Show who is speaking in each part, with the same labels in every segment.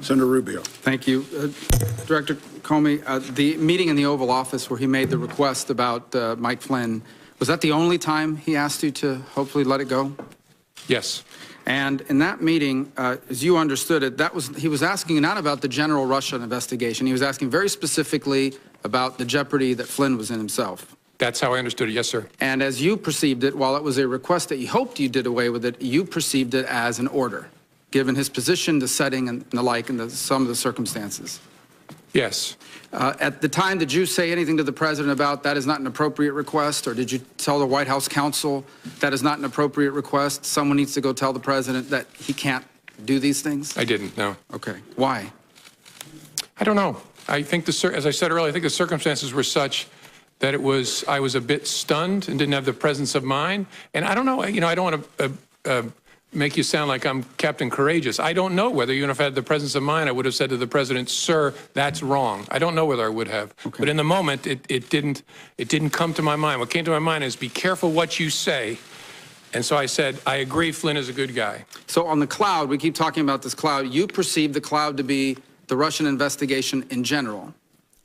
Speaker 1: Senator Rubio.
Speaker 2: Thank you. Director Comey, the meeting in the Oval Office where he made the request about Mike Flynn, was that the only time he asked you to hopefully let it go?
Speaker 3: Yes.
Speaker 2: And in that meeting, as you understood it, he was asking not about the general Russia investigation. He was asking very specifically about the jeopardy that Flynn was in himself.
Speaker 3: That's how I understood it, yes, sir.
Speaker 2: And as you perceived it, while it was a request that you hoped you did away with it, you perceived it as an order, given his position, the setting, and the like, and some of the circumstances.
Speaker 3: Yes.
Speaker 2: At the time, did you say anything to the president about that is not an appropriate request, or did you tell the White House counsel that is not an appropriate request? Someone needs to go tell the president that he can't do these things?
Speaker 3: I didn't, no.
Speaker 2: Okay. Why?
Speaker 3: I don't know. I think, as I said earlier, I think the circumstances were such that I was a bit stunned and didn't have the presence of mind. And I don't know, I don't want to make you sound like I'm Captain Courageous. I don't know whether, even if I had the presence of mind, I would have said to the president, sir, that's wrong. I don't know whether I would have. Okay. But in the moment, it didn't come to my mind. What came to my mind is be careful what you say. And so I said, I agree, Flynn is a good guy.
Speaker 2: So on the cloud, we keep talking about this cloud. You perceive the cloud to be the Russian investigation in general.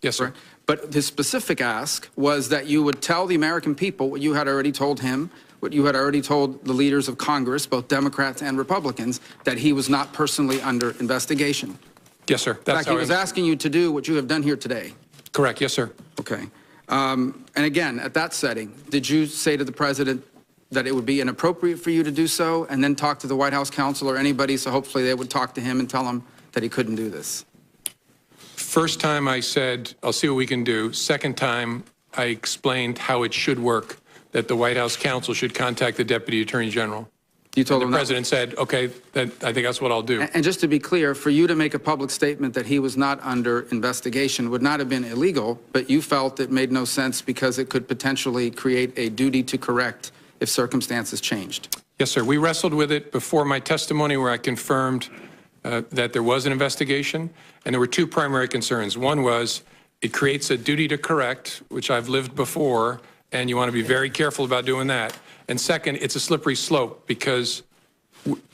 Speaker 3: Yes, sir.
Speaker 2: Right? But his specific ask was that you would tell the American people what you had already told him, what you had already told the leaders of Congress, both Democrats and Republicans, that he was not personally under investigation.
Speaker 3: Yes, sir.
Speaker 2: That's in fact, he was asking you to do what you have done here today.
Speaker 3: Correct. Yes, sir.
Speaker 2: Okay. And again, at that setting, did you say to the president that it would be inappropriate for you to do so, and then talk to the White House counsel or anybody, so hopefully they would talk to him and tell him that he couldn't do this?
Speaker 3: First time I said, I'll see what we can do. Second time, I explained how it should work, that the White House counsel should contact the Deputy Attorney General.
Speaker 2: You told him
Speaker 3: the president said, okay, then I think that's what I'll do.
Speaker 2: And just to be clear, for you to make a public statement that he was not under investigation would not have been illegal, but you felt it made no sense because it could potentially create a duty to correct if circumstances changed.
Speaker 3: Yes, sir. We wrestled with it before my testimony where I confirmed that there was an investigation, and there were two primary concerns. One was it creates a duty to correct, which I've lived before, and you want to be very careful about doing that. And second, it's a slippery slope because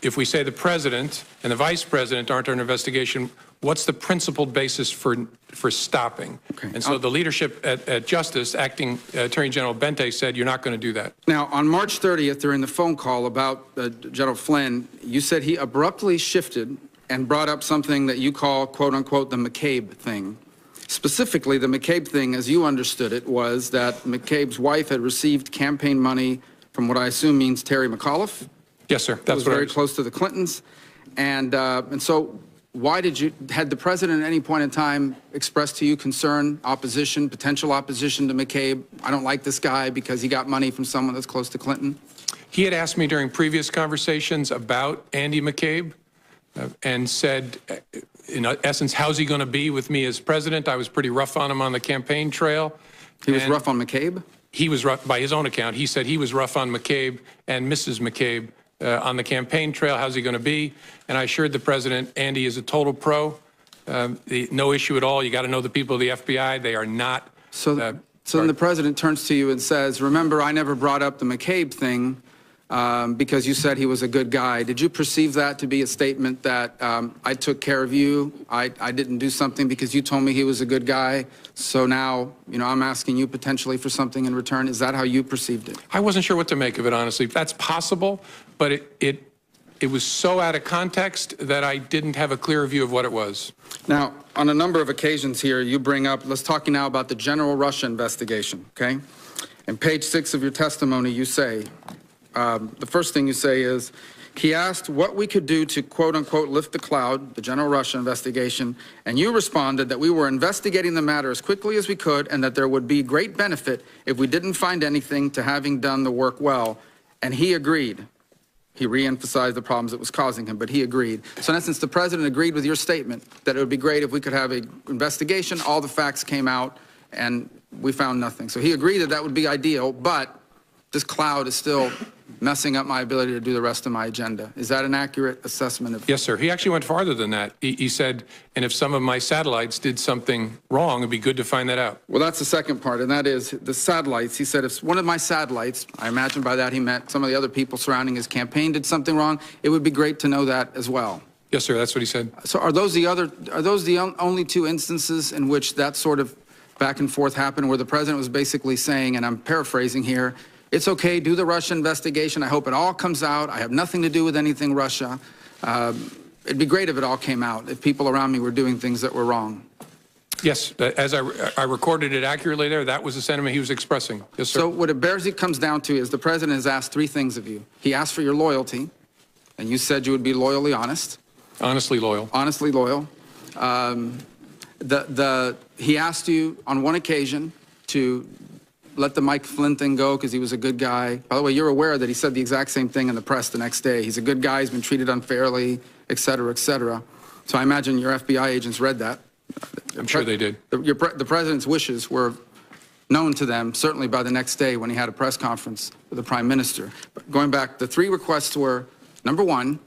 Speaker 3: if we say the president and the vice president aren't under investigation, what's the principled basis for stopping? Okay. And so the leadership at Justice, Acting Attorney General Bente, said you're not going to do that.
Speaker 2: Now, on March 30th, during the phone call about General Flynn, you said he abruptly shifted and brought up something that you call, quote unquote, the McCabe thing. Specifically, the McCabe thing, as you understood it, was that McCabe's wife had received campaign money from what I assume means Terry McAuliffe.
Speaker 3: Yes, sir.
Speaker 2: That's very close to the Clintons. And so why had the president at any point in time expressed to you concern, opposition, potential opposition to McCabe? I don't like this guy because he got money from someone that's close to Clinton.
Speaker 3: He had asked me during previous conversations about Andy McCabe and said, in essence, how's he going to be with me as president? I was pretty rough on him on the campaign trail.
Speaker 2: He was rough on McCabe?
Speaker 3: He was rough, by his own account. He said he was rough on McCabe and Mrs. McCabe on the campaign trail. How's he going to be? And I assured the president, Andy is a total pro. No issue at all. You got to know the people of the FBI. They are not.
Speaker 2: So then the president turns to you and says, remember, I never brought up the McCabe thing because you said he was a good guy. Did you perceive that to be a statement that I took care of you? I didn't do something because you told me he was a good guy. So now, I'm asking you potentially for something in return. Is that how you perceived it?
Speaker 3: I wasn't sure what to make of it, honestly. That's possible, but it was so out of context that I didn't have a clear view of what it was.
Speaker 2: Now, on a number of occasions here, you bring up, let's talk now about the general Russia investigation, okay? In page 6 of your testimony, you say, the first thing you say is, he asked what we could do to, quote unquote, lift the cloud, the general Russia investigation, and you responded that we were investigating the matter as quickly as we could and that there would be great benefit if we didn't find anything to having done the work well. And he agreed. He re-emphasized the problems it was causing him, but he agreed. So in essence, the president agreed with your statement that it would be great if we could have an investigation, all the facts came out, and we found nothing. So he agreed that that would be ideal, but this cloud is still messing up my ability to do the rest of my agenda. Is that an accurate assessment of?
Speaker 3: Yes, sir. He actually went farther than that. He said, and if some of my satellites did something wrong, it'd be good to find that out.
Speaker 2: Well, that's the second part, and that is the satellites. He said if one of my satellites, I imagine by that he meant some of the other people surrounding his campaign did something wrong, it would be great to know that as well.
Speaker 3: Yes, sir, that's what he said.
Speaker 2: So are those the only two instances in which that sort of back and forth happened, where the president was basically saying, and I'm paraphrasing here, it's okay, do the Russia investigation. I hope it all comes out. I have nothing to do with anything Russia. It'd be great if it all came out, if people around me were doing things that were wrong.
Speaker 3: Yes, as I recorded it accurately there, that was the sentiment he was expressing. Yes, sir.
Speaker 2: So what it basically comes down to is the president has asked three things of you. He asked for your loyalty, and you said you would be loyally honest.
Speaker 3: Honestly loyal.
Speaker 2: Honestly loyal. He asked you on one occasion to let the Mike Flynn thing go because he was a good guy. By the way, you're aware that he said the exact same thing in the press the next day. He's a good guy, he's been treated unfairly, et cetera, et cetera. So I imagine your FBI agents read that.
Speaker 3: I'm sure they did.
Speaker 2: The president's wishes were known to them, certainly by the next day when he had a press conference with the prime minister. But going back, the three requests were, number one,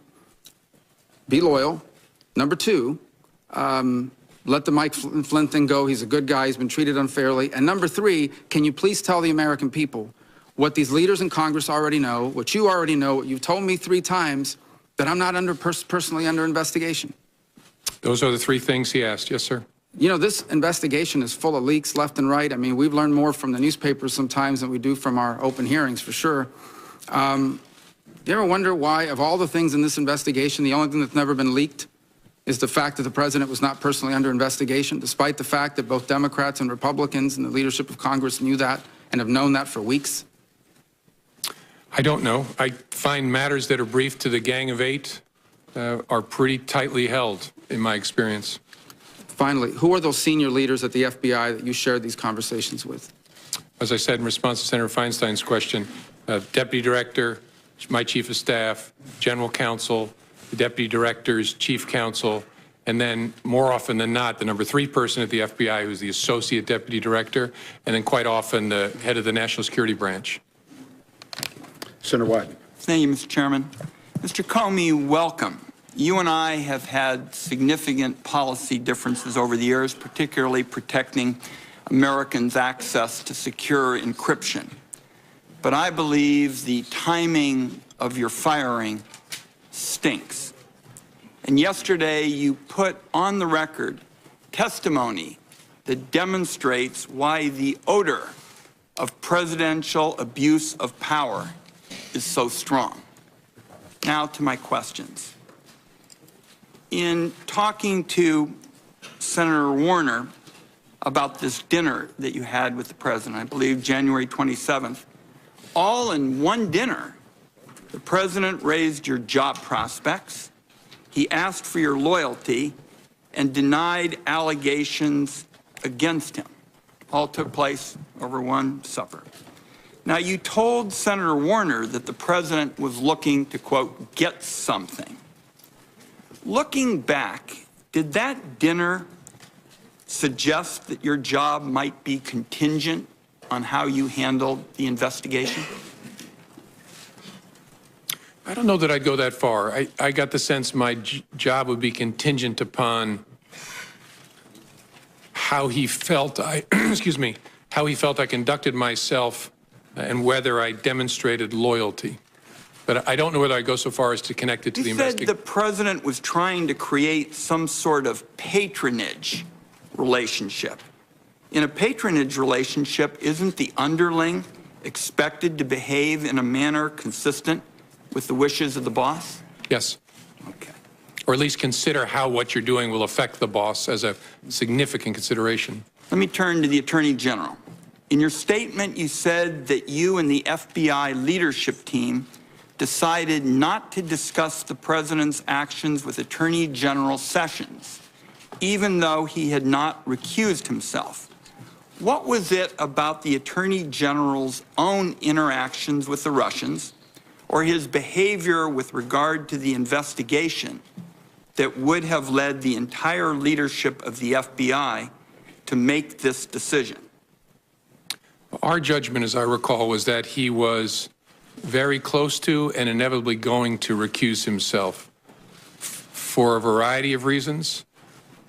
Speaker 2: be loyal. Number two, let the Mike Flynn thing go. He's a good guy. He's been treated unfairly. And number three, can you please tell the American people what these leaders in Congress already know, what you already know, what you've told me 3 times, that I'm not personally under investigation?
Speaker 3: Those are the 3 things he asked. Yes, sir.
Speaker 2: You know, this investigation is full of leaks left and right. I mean, we've learned more from the newspapers sometimes than we do from our open hearings, for sure. Do you ever wonder why, of all the things in this investigation, the only thing that's never been leaked is the fact that the president was not personally under investigation, despite the fact that both Democrats and Republicans and the leadership of Congress knew that and have known that for weeks?
Speaker 3: I don't know. I find matters that are briefed to the Gang of 8 are pretty tightly held, in my experience.
Speaker 2: Finally, who are those senior leaders at the FBI that you shared these conversations with?
Speaker 3: As I said in response to Senator Feinstein's question, Deputy Director, my Chief of Staff, General Counsel, the Deputy Director's Chief Counsel, and then more often than not, the number 3 person at the FBI, who's the Associate Deputy Director, and then quite often the head of the National Security Branch.
Speaker 2: Senator Wyden.
Speaker 1: Thank you, Mr. Chairman. Mr. Comey, welcome. You and I have had significant policy differences over the years, particularly protecting Americans' access to secure encryption. But I believe the timing of your firing stinks. And yesterday you put on the record testimony that demonstrates why the odor of presidential abuse of power is so strong. Now to my questions. In talking to Senator Warner about this dinner that you had with the president, I believe January 27th, all in one dinner, the president raised your job prospects, he asked for your loyalty, and denied allegations against him. All took place over one supper. Now, you told Senator Warner that the president was looking to, quote, get something. Looking back, did that dinner suggest that your job might be contingent on how you handled the investigation?
Speaker 3: I don't know that I'd go that far. I got the sense my job would be contingent upon how he felt excuse me, how he felt I conducted myself and whether I demonstrated loyalty. But I don't know whether I go so far as to connect it to the investigation.
Speaker 1: You said the president was trying to create some sort of patronage relationship. In a patronage relationship, isn't the underling expected to behave in a manner consistent with the wishes of the boss?
Speaker 3: Yes.
Speaker 1: Okay.
Speaker 3: Or at least consider how what you're doing will affect the boss as a significant consideration.
Speaker 1: Let me turn to the Attorney General. In your statement, you said that you and the FBI leadership team decided not to discuss the president's actions with Attorney General Sessions, even though he had not recused himself. What was it about the Attorney General's own interactions with the Russians or his behavior with regard to the investigation that would have led the entire leadership of the FBI to make this decision?
Speaker 3: Our judgment, as I recall, was that he was very close to and inevitably going to recuse himself for a variety of reasons.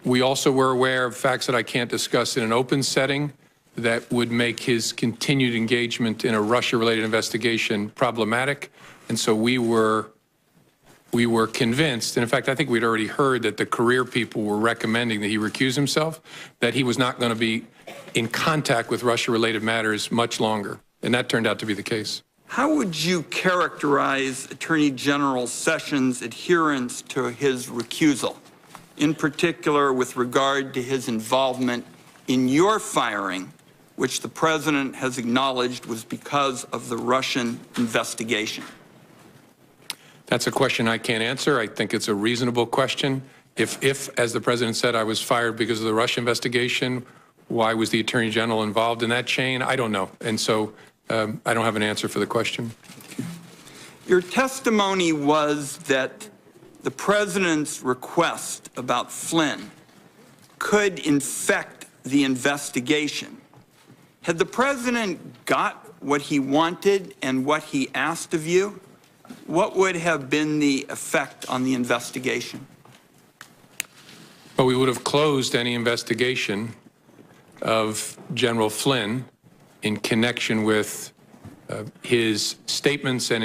Speaker 3: We also were aware of facts that I can't discuss in an open setting that would make his continued engagement in a Russia-related investigation problematic. And so we were we were convinced, and in fact, I think we'd already heard that the career people were recommending that he recuse himself, that he was not going to be in contact with Russia-related matters much longer. And that turned out to be the case.
Speaker 1: How would you characterize Attorney General Sessions' adherence to his recusal, in particular with regard to his involvement in your firing, which the President has acknowledged was because of the Russian investigation?
Speaker 3: That's a question I can't answer. I think it's a reasonable question. If, as the President said, I was fired because of the Russia investigation, why was the Attorney General involved in that chain? I don't know. And so I don't have an answer for the question.
Speaker 1: Your testimony was that the President's request about Flynn could infect the investigation. Had the President got what he wanted and what he asked of you, what would have been the effect on the investigation?
Speaker 3: Well, we would have closed any investigation of General Flynn in connection with his statements and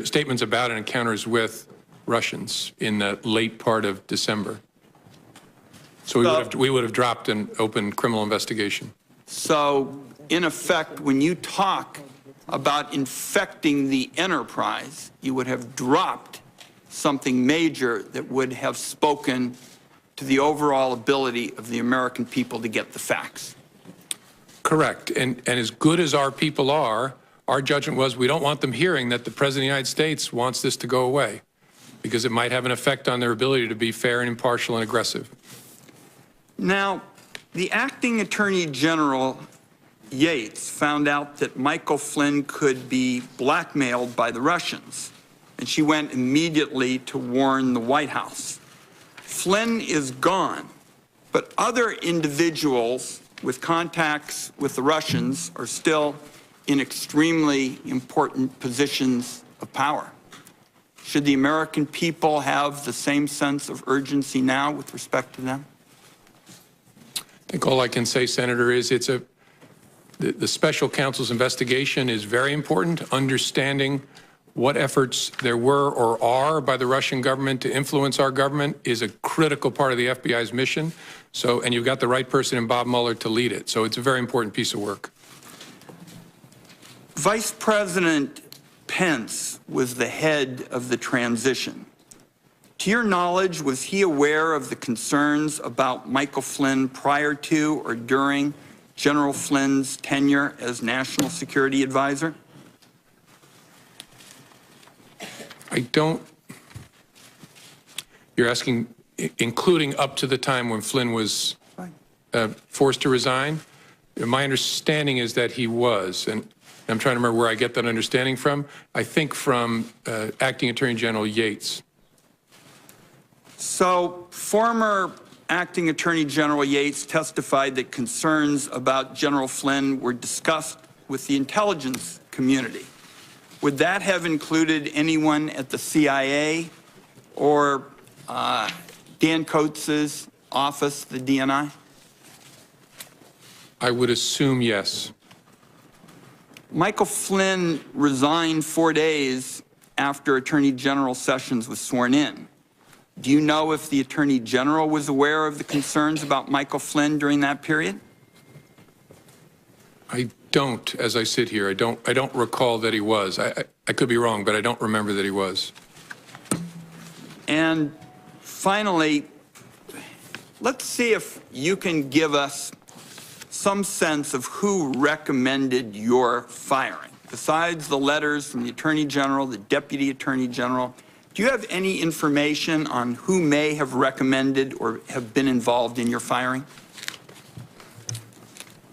Speaker 3: statements about and encounters with Russians in the late part of December. So we would have dropped an open criminal investigation.
Speaker 1: So, in effect, when you talk about infecting the enterprise, you would have dropped something major that would have spoken to the overall ability of the American people to get the facts.
Speaker 3: Correct. And as good as our people are, our judgment was we don't want them hearing that the President of the United States wants this to go away, because it might have an effect on their ability to be fair and impartial and aggressive.
Speaker 1: Now, the acting Attorney General Yates found out that Michael Flynn could be blackmailed by the Russians, and she went immediately to warn the White House. Flynn is gone, but other individuals with contacts with the Russians are still in extremely important positions of power. Should the American people have the same sense of urgency now with respect to them?
Speaker 3: I think all I can say, Senator, is the special counsel's investigation is very important. Understanding what efforts there were or are by the Russian government to influence our government is a critical part of the FBI's mission. So, and you've got the right person in Bob Mueller to lead it. So it's a very important piece of work.
Speaker 1: Vice President Pence was the head of the transition. To your knowledge, was he aware of the concerns about Michael Flynn prior to or during General Flynn's tenure as National Security Advisor?
Speaker 3: I don't. You're asking, including up to the time when Flynn was forced to resign? My understanding is that he was, and I'm trying to remember where I get that understanding from. I think from Acting Attorney General Yates.
Speaker 1: So, former Acting Attorney General Yates testified that concerns about General Flynn were discussed with the intelligence community. Would that have included anyone at the CIA or Dan Coates' office, the DNI?
Speaker 3: I would assume yes.
Speaker 1: Michael Flynn resigned 4 days after Attorney General Sessions was sworn in. Do you know if the Attorney General was aware of the concerns about Michael Flynn during that period?
Speaker 3: I don't, as I sit here. I don't recall that he was. I could be wrong, but I don't remember that he was.
Speaker 1: And finally, let's see if you can give us some sense of who recommended your firing. Besides the letters from the Attorney General, the Deputy Attorney General, do you have any information on who may have recommended or have been involved in your firing?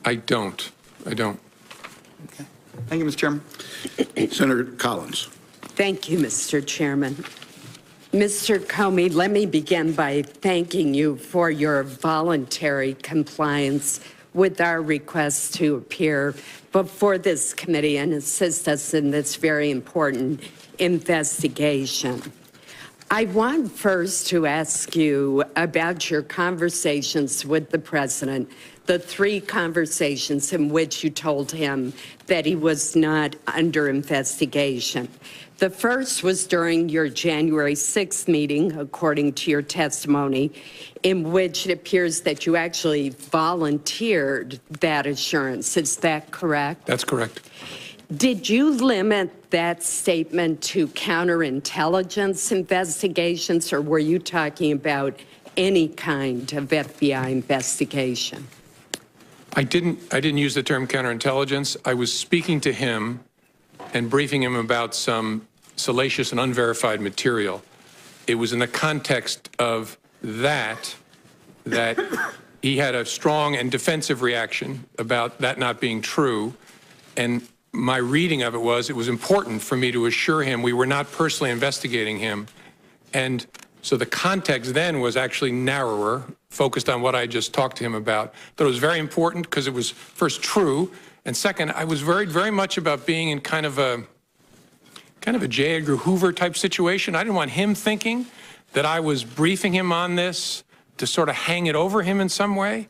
Speaker 3: I don't. Okay.
Speaker 1: Thank you, Mr. Chairman.
Speaker 4: Senator Collins.
Speaker 5: Thank you, Mr. Chairman. Mr. Comey, let me begin by thanking you for your voluntary compliance with our request to appear before this committee and assist us in this very important investigation. I want first to ask you about your conversations with the President, the 3 conversations in which you told him that he was not under investigation. The first was during your January 6th meeting, according to your testimony, in which it appears that you actually volunteered that assurance. Is that correct?
Speaker 3: That's correct.
Speaker 5: Did you limit that statement to counterintelligence investigations, or were you talking about any kind of FBI investigation?
Speaker 3: I didn't use the term counterintelligence. I was speaking to him and briefing him about some salacious and unverified material. It was in the context of that he had a strong and defensive reaction about that not being true. And my reading of it was important for me to assure him we were not personally investigating him. And so the context then was actually narrower, focused on what I just talked to him about. But it was very important because it was first true, and second, I was worried very much about being in kind of a J. Edgar Hoover type situation. I didn't want him thinking that I was briefing him on this to sort of hang it over him in some way.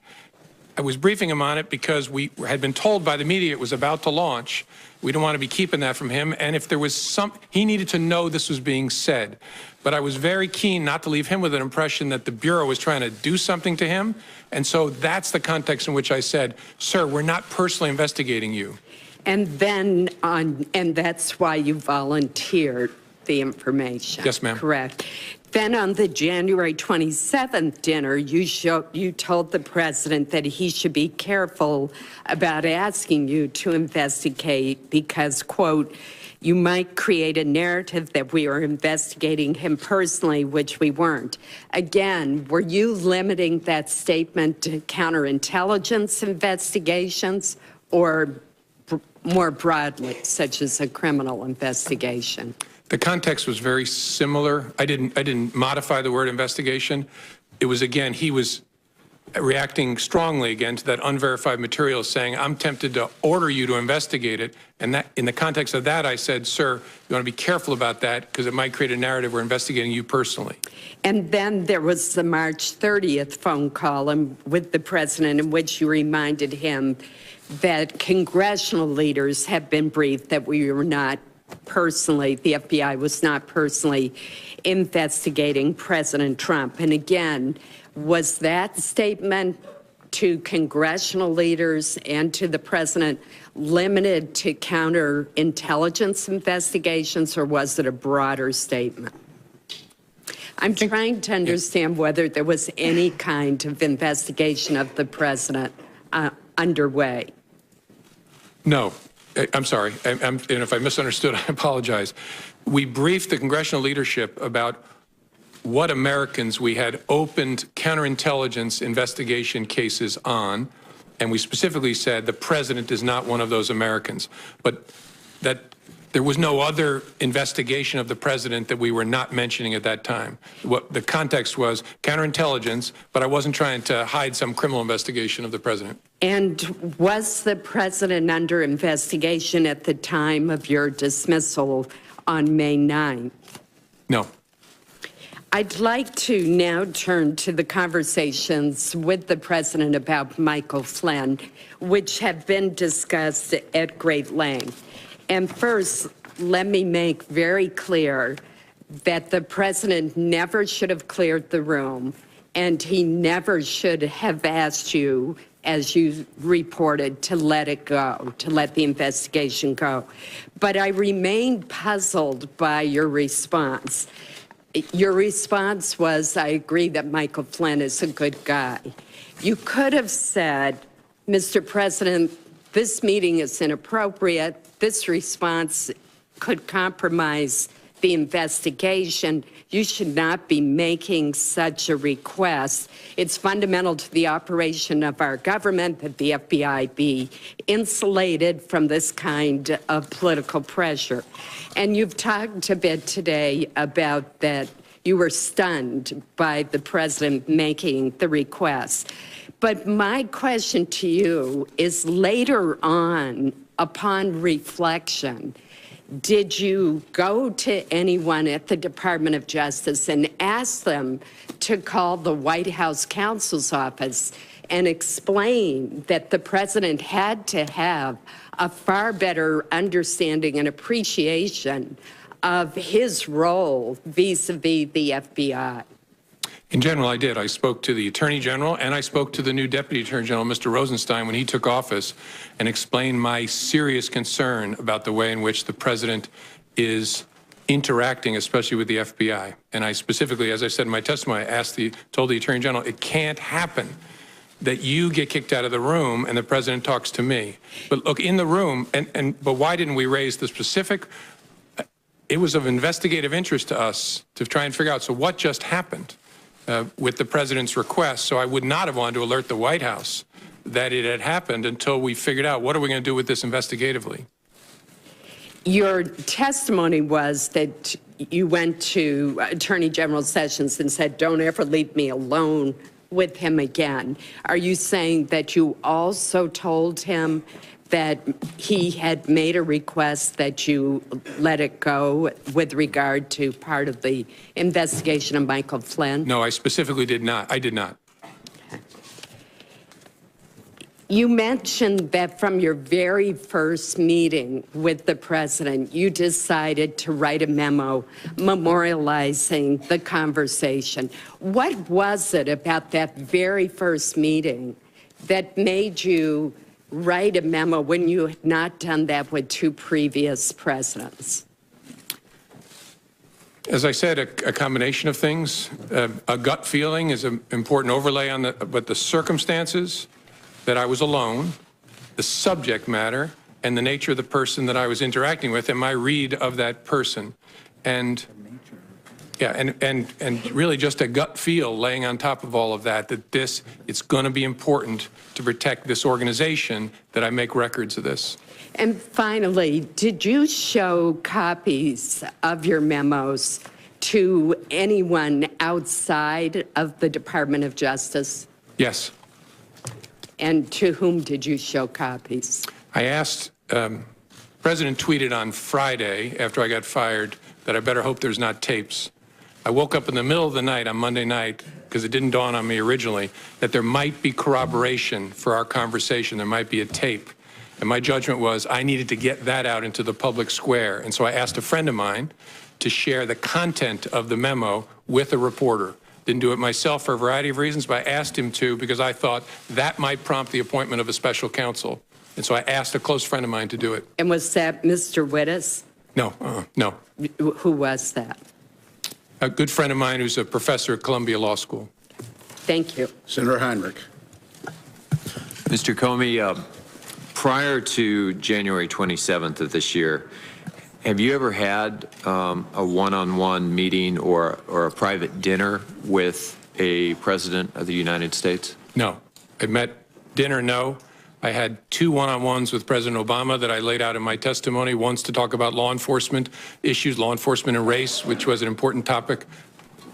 Speaker 3: I was briefing him on it because we had been told by the media it was about to launch. We don't want to be keeping that from him. And if there was he needed to know this was being said. But I was very keen not to leave him with an impression that the Bureau was trying to do something to him. And so that's the context in which I said, sir, we're not personally investigating you.
Speaker 5: And then and that's why you volunteered the information.
Speaker 3: Yes, ma'am.
Speaker 5: Correct. Then on the January 27th dinner, you told the president that he should be careful about asking you to investigate because, quote, you might create a narrative that we are investigating him personally, which we weren't. Again, were you limiting that statement to counterintelligence investigations or more broadly, such as a criminal investigation?
Speaker 3: The context was very similar. I didn't modify the word investigation. It was, again, he was reacting strongly again to that unverified material, saying, I'm tempted to order you to investigate it. And that, in the context of that, I said, sir, you want to be careful about that because it might create a narrative we're investigating you personally.
Speaker 5: And then there was the March 30th phone call with the president in which you reminded him that congressional leaders have been briefed that we were not personally, the FBI was not personally investigating President Trump. And again, was that statement to congressional leaders and to the president limited to counterintelligence investigations, or was it a broader statement? I'm trying to understand whether there was any kind of investigation of the president underway.
Speaker 3: No. I'm sorry, and if I misunderstood, I apologize. We briefed the congressional leadership about what Americans we had opened counterintelligence investigation cases on, and we specifically said the president is not one of those Americans, but that there was no other investigation of the president that we were not mentioning at that time. What the context was counterintelligence, but I wasn't trying to hide some criminal investigation of the president.
Speaker 5: And was the president under investigation at the time of your dismissal on May 9th?
Speaker 3: No.
Speaker 5: I'd like to now turn to the conversations with the president about Michael Flynn, which have been discussed at great length. And first, let me make very clear that the president never should have cleared the room, and he never should have asked you, as you reported, to let it go, to let the investigation go. But I remain puzzled by your response. Your response was, I agree that Michael Flynn is a good guy. You could have said, Mr. President, this meeting is inappropriate. This response could compromise the investigation. You should not be making such a request. It's fundamental to the operation of our government that the FBI be insulated from this kind of political pressure. And you've talked a bit today about that you were stunned by the president making the request. But my question to you is, later on, upon reflection, did you go to anyone at the Department of Justice and ask them to call the White House counsel's office and explain that the president had to have a far better understanding and appreciation of his role vis-a-vis the FBI?
Speaker 3: In general, I did. I spoke to the Attorney General, and I spoke to the new Deputy Attorney General, Mr. Rosenstein, when he took office, and explained my serious concern about the way in which the President is interacting, especially with the FBI. And I specifically, as I said in my testimony, told the Attorney General, it can't happen that you get kicked out of the room and the President talks to me. But look, in the room, but why didn't we raise the specific? It was of investigative interest to us to try and figure out, so what just happened with the President's request? So I would not have wanted to alert the White House that it had happened until we figured out what are we going to do with this investigatively.
Speaker 5: Your testimony was that you went to Attorney General Sessions and said, don't ever leave me alone with him again. Are you saying that you also told him that he had made a request that you let it go with regard to part of the investigation of Michael Flynn?
Speaker 3: No, I specifically did not. I did not.
Speaker 5: You mentioned that from your very first meeting with the President, you decided to write a memo memorializing the conversation. What was it about that very first meeting that made you write a memo when you had not done that with two previous presidents?
Speaker 3: As I said, a combination of things. A gut feeling is an important overlay on but the circumstances, that I was alone, the subject matter, and the nature of the person that I was interacting with, and my read of that person. And yeah, and really just a gut feel laying on top of all of that, it's going to be important to protect this organization that I make records of this.
Speaker 5: And finally, did you show copies of your memos to anyone outside of the Department of Justice?
Speaker 3: Yes.
Speaker 5: And to whom did you show copies?
Speaker 3: I asked, President tweeted on Friday after I got fired that I better hope there's not tapes. I woke up in the middle of the night on Monday night, because it didn't dawn on me originally, that there might be corroboration for our conversation. There might be a tape. And my judgment was I needed to get that out into the public square. And so I asked a friend of mine to share the content of the memo with a reporter. Didn't do it myself for a variety of reasons, but I asked him to because I thought that might prompt the appointment of a special counsel. And so I asked a close friend of mine to do it.
Speaker 5: And was that Mr. Wittes?
Speaker 3: No, no.
Speaker 5: Who was that?
Speaker 3: A good friend of mine who's a professor at Columbia Law School.
Speaker 5: Thank you.
Speaker 4: Senator Heinrich.
Speaker 6: Mr. Comey, prior to January 27th of this year, have you ever had a one-on-one meeting or a private dinner with a president of the United States?
Speaker 3: No. I met dinner, no. I had two one-on-ones with President Obama that I laid out in my testimony, once to talk about law enforcement issues, law enforcement and race, which was an important topic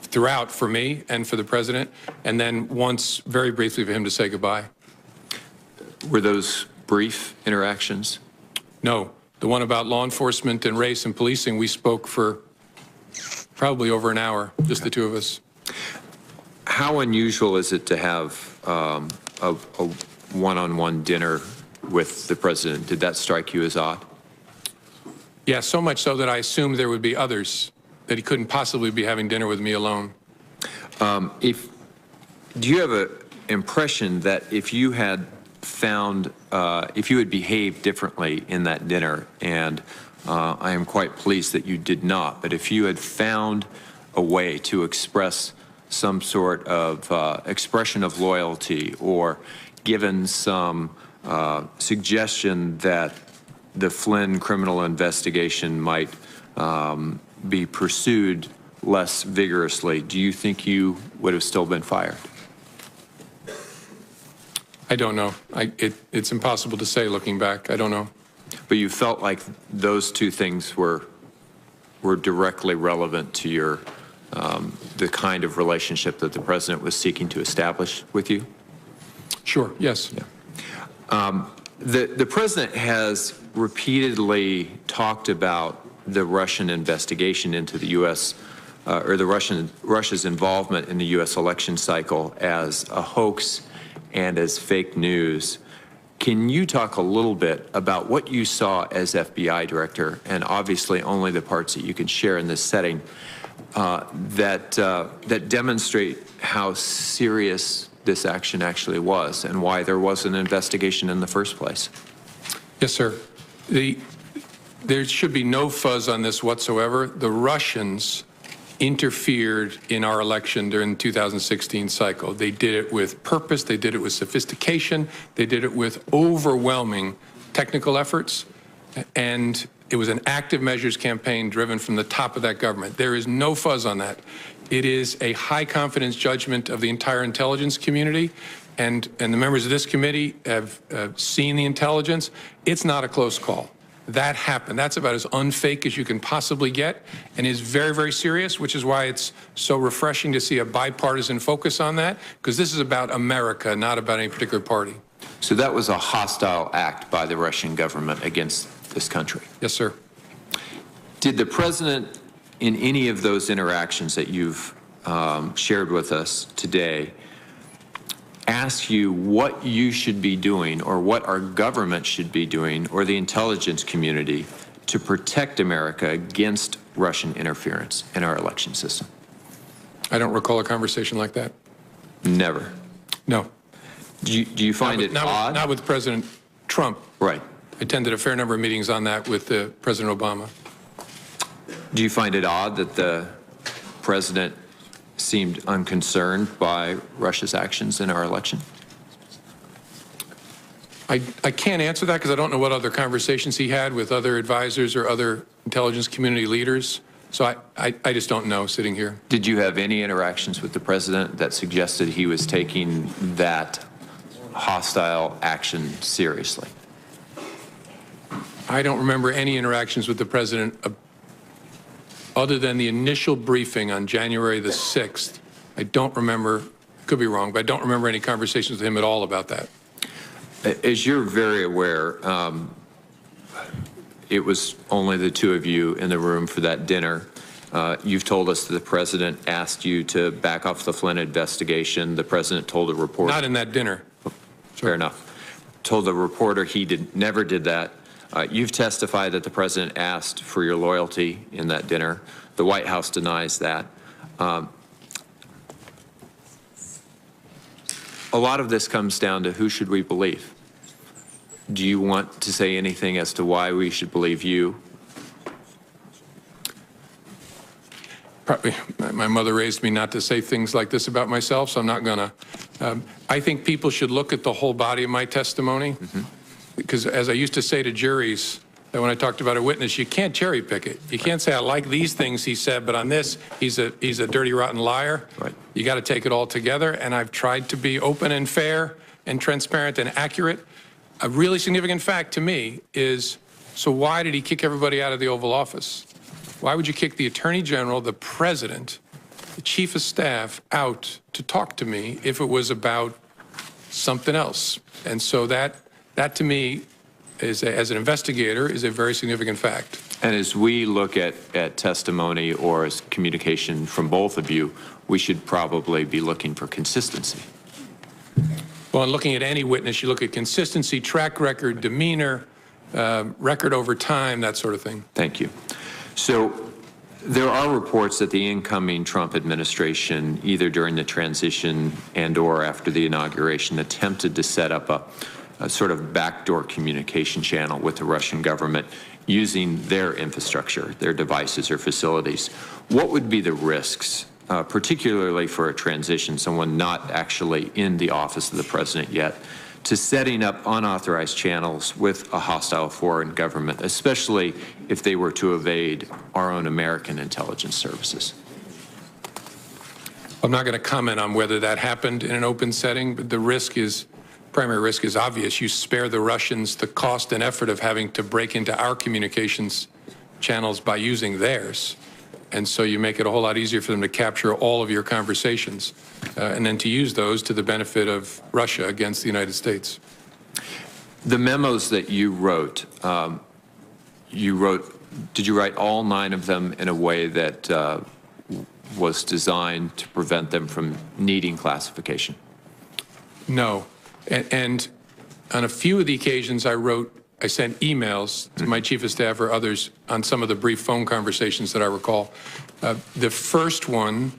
Speaker 3: throughout for me and for the president, and then once very briefly for him to say goodbye.
Speaker 6: Were those brief interactions?
Speaker 3: No. The one about law enforcement and race and policing, we spoke for probably over an hour, just the two of us.
Speaker 6: How unusual is it to have a one-on-one dinner with the president? Did that strike you as odd?
Speaker 3: Yeah, so much so that I assumed there would be others, that he couldn't possibly be having dinner with me alone.
Speaker 6: Do you have an impression that if you had found, if you had behaved differently in that dinner, and I am quite pleased that you did not, but if you had found a way to express some sort of expression of loyalty or given some suggestion that the Flynn criminal investigation might be pursued less vigorously, do you think you would have still been fired?
Speaker 3: I don't know. It's impossible to say looking back. I don't know.
Speaker 6: But you felt like those two things were directly relevant to your the kind of relationship that the president was seeking to establish with you?
Speaker 3: Sure, yes.
Speaker 6: Yeah. The president has repeatedly talked about the Russian investigation into the U.S. Or the Russia's involvement in the U.S. election cycle as a hoax and as fake news. Can you talk a little bit about what you saw as FBI director, and obviously only the parts that you can share in this setting, that demonstrate how serious this action actually was and why there was an investigation in the first place?
Speaker 3: Yes, sir. There should be no fuzz on this whatsoever. The Russians interfered in our election during the 2016 cycle. They did it with purpose. They did it with sophistication. They did it with overwhelming technical efforts. And it was an active measures campaign driven from the top of that government. There is no fuzz on that. It is a high confidence judgment of the entire intelligence community. And the members of this committee have seen the intelligence. It's not a close call. That happened. That's about as unfake as you can possibly get, and is very, very serious, which is why it's so refreshing to see a bipartisan focus on that, because this is about America, not about any particular party.
Speaker 6: So that was a hostile act by the Russian government against this country?
Speaker 3: Yes, sir.
Speaker 6: Did the president, in any of those interactions that you've shared with us today, ask you what you should be doing or what our government should be doing or the intelligence community to protect America against Russian interference in our election system?
Speaker 3: I don't recall a conversation like that.
Speaker 6: Never.
Speaker 3: No.
Speaker 6: Do you find it odd?
Speaker 3: Not with President Trump.
Speaker 6: Right.
Speaker 3: I attended a fair number of meetings on that with President Obama.
Speaker 6: Do you find it odd that the president seemed unconcerned by Russia's actions in our election?
Speaker 3: I can't answer that because I don't know what other conversations he had with other advisors or other intelligence community leaders. So I just don't know sitting here.
Speaker 6: Did you have any interactions with the president that suggested he was taking that hostile action seriously?
Speaker 3: I don't remember any interactions with the president other than the initial briefing on January the 6th. I don't remember, could be wrong, but I don't remember any conversations with him at all about that.
Speaker 6: As you're very aware, it was only the two of you in the room for that dinner. You've told us that the president asked you to back off the Flynn investigation. The president told a reporter.
Speaker 3: Not in that dinner.
Speaker 6: Fair enough. Told the reporter he never did that. You've testified that the president asked for your loyalty in that dinner. The White House denies that. A lot of this comes down to who should we believe? Do you want to say anything as to why we should believe you?
Speaker 3: Probably, my mother raised me not to say things like this about myself, so I'm not gonna. I think people should look at the whole body of my testimony, because as I used to say to juries, that when I talked about a witness, you can't cherry pick it. You can't say, I like these things he said, but on this, he's a dirty, rotten liar.
Speaker 6: Right.
Speaker 3: You got to take it all together, and I've tried to be open and fair and transparent and accurate. A really significant fact to me is, so why did he kick everybody out of the Oval Office? Why would you kick the Attorney General, the President, the Chief of Staff out to talk to me if it was about something else? And so that to me, as an investigator, is a very significant fact.
Speaker 6: And as we look at testimony or as communication from both of you, we should probably be looking for consistency.
Speaker 3: Well, in looking at any witness, you look at consistency, track record, demeanor, record over time, that sort of thing.
Speaker 6: Thank you. So there are reports that the incoming Trump administration, either during the transition and or after the inauguration, attempted to set up a sort of backdoor communication channel with the Russian government using their infrastructure, their devices or facilities. What would be the risks, particularly for a transition, someone not actually in the office of the president yet, to setting up unauthorized channels with a hostile foreign government, especially if they were to evade our own American intelligence services?
Speaker 3: I'm not going to comment on whether that happened in an open setting, but the primary risk is obvious. You spare the Russians the cost and effort of having to break into our communications channels by using theirs. And so you make it a whole lot easier for them to capture all of your conversations and then to use those to the benefit of Russia against the United States.
Speaker 6: The memos that you wrote, did you write all 9 of them in a way that was designed to prevent them from needing classification?
Speaker 3: No. And On a few of the occasions I sent emails to my chief of staff or others on some of the brief phone conversations that I recall. The first one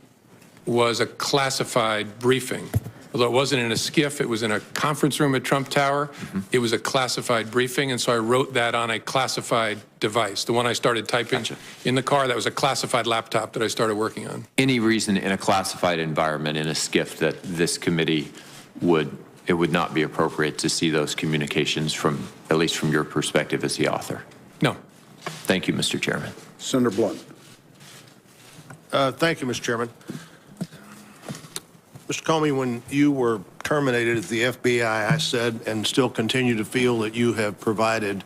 Speaker 3: was a classified briefing. Although it wasn't in a SCIF, it was in a conference room at Trump Tower. It was a classified briefing, and so I wrote that on a classified device. The one I started typing in the car, that was a classified laptop that I started working on.
Speaker 6: Any reason in a classified environment, in a SCIF, that this committee it would not be appropriate to see those communications from, at least from your perspective as the author?
Speaker 3: No.
Speaker 6: Thank you, Mr. Chairman.
Speaker 4: Senator Blunt.
Speaker 7: Thank you, Mr. Chairman. Mr. Comey, when you were terminated at the FBI, I said and still continue to feel that you have provided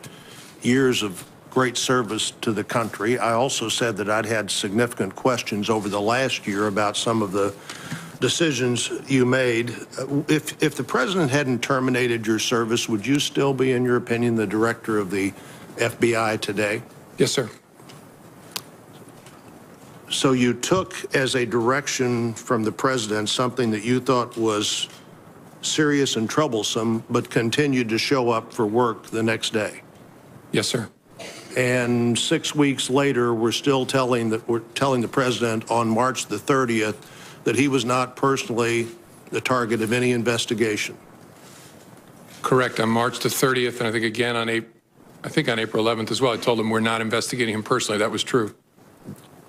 Speaker 7: years of great service to the country. I also said that I'd had significant questions over the last year about some of the decisions you made. If the president hadn't terminated your service, would you still be, in your opinion, the director of the FBI today?
Speaker 3: Yes, sir.
Speaker 7: So you took as a direction from the president something that you thought was serious and troublesome, but continued to show up for work the next day.
Speaker 3: Yes, sir.
Speaker 7: And 6 weeks later, we're telling the president on March the 30th that he was not personally the target of any investigation.
Speaker 3: Correct. On March the 30th, and I think again on April 11th as well, I told him we're not investigating him personally. That was true.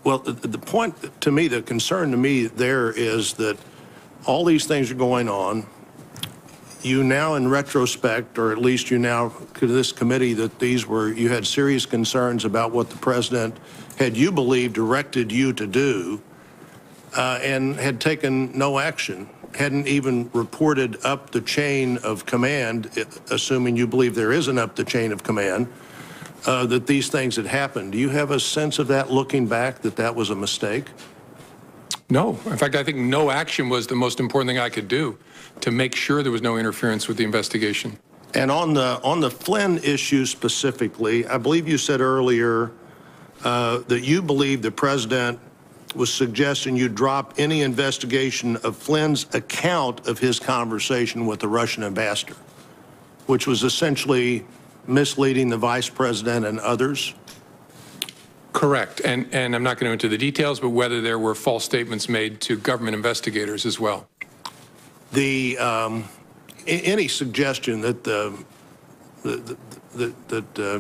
Speaker 7: Well, the point to me, the concern to me there is that all these things are going on. You now, in retrospect, or at least you now to this committee, that you had serious concerns about what the president had, you believe, directed you to do, and had taken no action, hadn't even reported up the chain of command, assuming you believe there isn't up the chain of command, that these things had happened. Do you have a sense of that, looking back, that that was a mistake?
Speaker 3: No. In fact, I think no action was the most important thing I could do to make sure there was no interference with the investigation.
Speaker 7: And on the Flynn issue specifically, I believe you said earlier that you believe the president was suggesting you drop any investigation of Flynn's account of his conversation with the Russian ambassador, which was essentially misleading the vice president and others?
Speaker 3: Correct. And I'm not going to go into the details, but whether there were false statements made to government investigators as well.
Speaker 7: Any suggestion that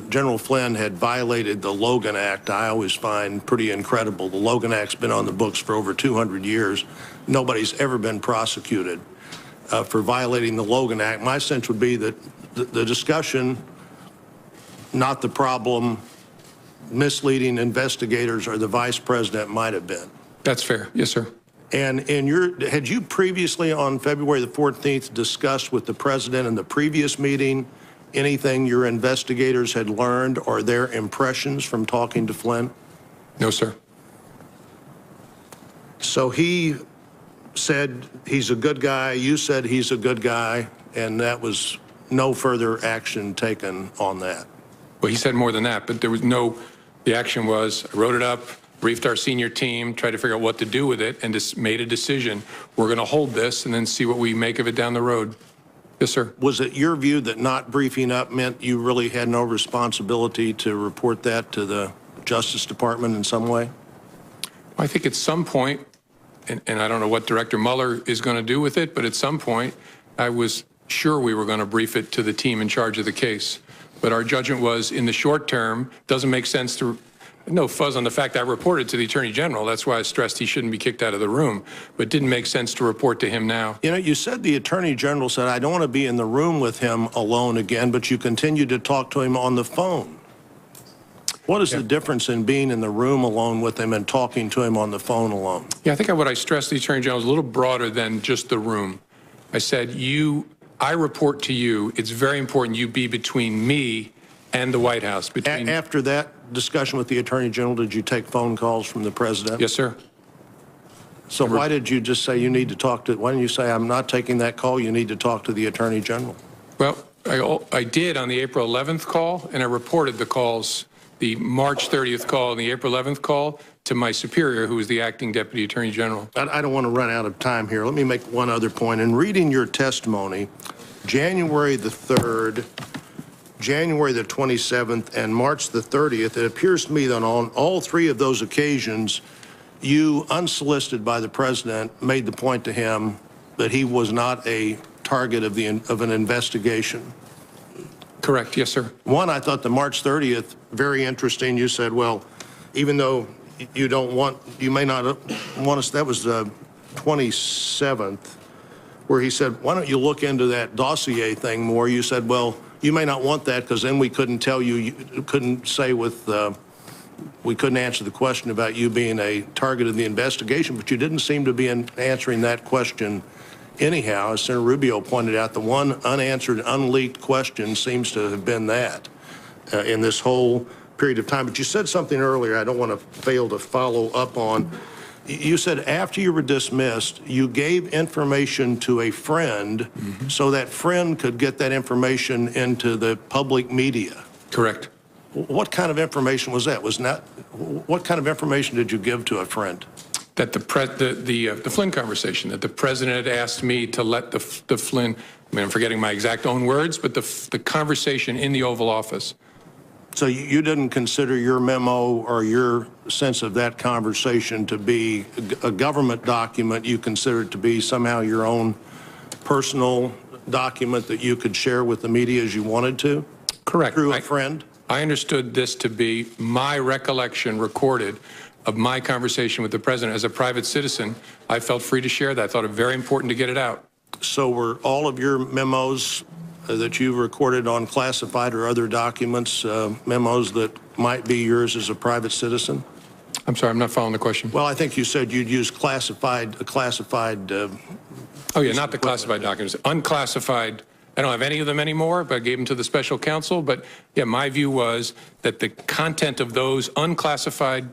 Speaker 7: General Flynn had violated the Logan Act, I always find pretty incredible. The Logan Act's been on the books for over 200 years. Nobody's ever been prosecuted for violating the Logan Act. My sense would be that the discussion, not the problem, misleading investigators or the vice president might have been.
Speaker 3: That's fair. Yes, sir.
Speaker 7: And had you previously on February the 14th discussed with the president in the previous meeting anything your investigators had learned or their impressions from talking to Flynn?
Speaker 3: No, sir.
Speaker 7: So he said he's a good guy, you said he's a good guy, and that was no further action taken on that.
Speaker 3: Well, he said more than that, but there was the action was, I wrote it up, briefed our senior team, tried to figure out what to do with it, and just made a decision. We're going to hold this and then see what we make of it down the road. Yes, sir.
Speaker 7: Was it your view that not briefing up meant you really had no responsibility to report that to the Justice Department in some way?
Speaker 3: I think at some point, and I don't know what Director Mueller is going to do with it, but at some point, I was sure we were going to brief it to the team in charge of the case. But our judgment was, in the short term, doesn't make sense to, no fuzz on the fact I reported to the Attorney General. That's why I stressed he shouldn't be kicked out of the room. But it didn't make sense to report to him now.
Speaker 7: You know, you said the Attorney General said, I don't want to be in the room with him alone again, but you continued to talk to him on the phone. What is the difference in being in the room alone with him and talking to him on the phone alone?
Speaker 3: Yeah, I think what I stressed to the Attorney General is a little broader than just the room. I said, I report to you. It's very important you be between me and the White House.
Speaker 7: After that discussion with the Attorney General, did you take phone calls from the president?
Speaker 3: Yes, sir.
Speaker 7: So why did you just say you need to talk to, why didn't you say I'm not taking that call, you need to talk to the Attorney General?
Speaker 3: Well, I did on the April 11th call, and I reported the calls the March 30th call and the April 11th call to my superior, who was the acting deputy attorney general.
Speaker 7: I don't want to run out of time here. Let me make one other point. In reading your testimony, January the 3rd, January the 27th, and March the 30th, it appears to me that on all three of those occasions, you, unsolicited by the president, made the point to him that he was not a target of an investigation.
Speaker 3: Correct, yes, sir.
Speaker 7: One, I thought the March 30th, very interesting. You said, well, even though you don't want, you may not want us, that was the 27th, where he said, why don't you look into that dossier thing more? You said, well, you may not want that because then we couldn't tell you, you couldn't say with, we couldn't answer the question about you being a target of the investigation, but you didn't seem to be answering that question anyhow. As Senator Rubio pointed out, the one unanswered, unleaked question seems to have been that in this whole period of time. But you said something earlier I don't want to fail to follow up on. You said after you were dismissed, you gave information to a friend so that friend could get that information into the public media.
Speaker 3: Correct.
Speaker 7: What kind of information was that? What kind of information did you give to a friend?
Speaker 3: That the Flynn conversation, that the president had asked me to let the Flynn, I mean, I'm forgetting my exact own words, but the conversation in the Oval Office.
Speaker 7: So you didn't consider your memo or your sense of that conversation to be a government document. You considered it to be somehow your own personal document that you could share with the media as you wanted to?
Speaker 3: Correct.
Speaker 7: Through a friend?
Speaker 3: I understood this to be my recollection recorded of my conversation with the president. As a private citizen, I felt free to share that. I thought it very important to get it out.
Speaker 7: So were all of your memos that you recorded on classified or other documents, memos that might be yours as a private citizen?
Speaker 3: I'm sorry, I'm not following the question.
Speaker 7: Well, I think you said you'd use classified.
Speaker 3: Oh, yeah, not the classified documents. Unclassified. I don't have any of them anymore, but I gave them to the special counsel. But, yeah, my view was that the content of those unclassified,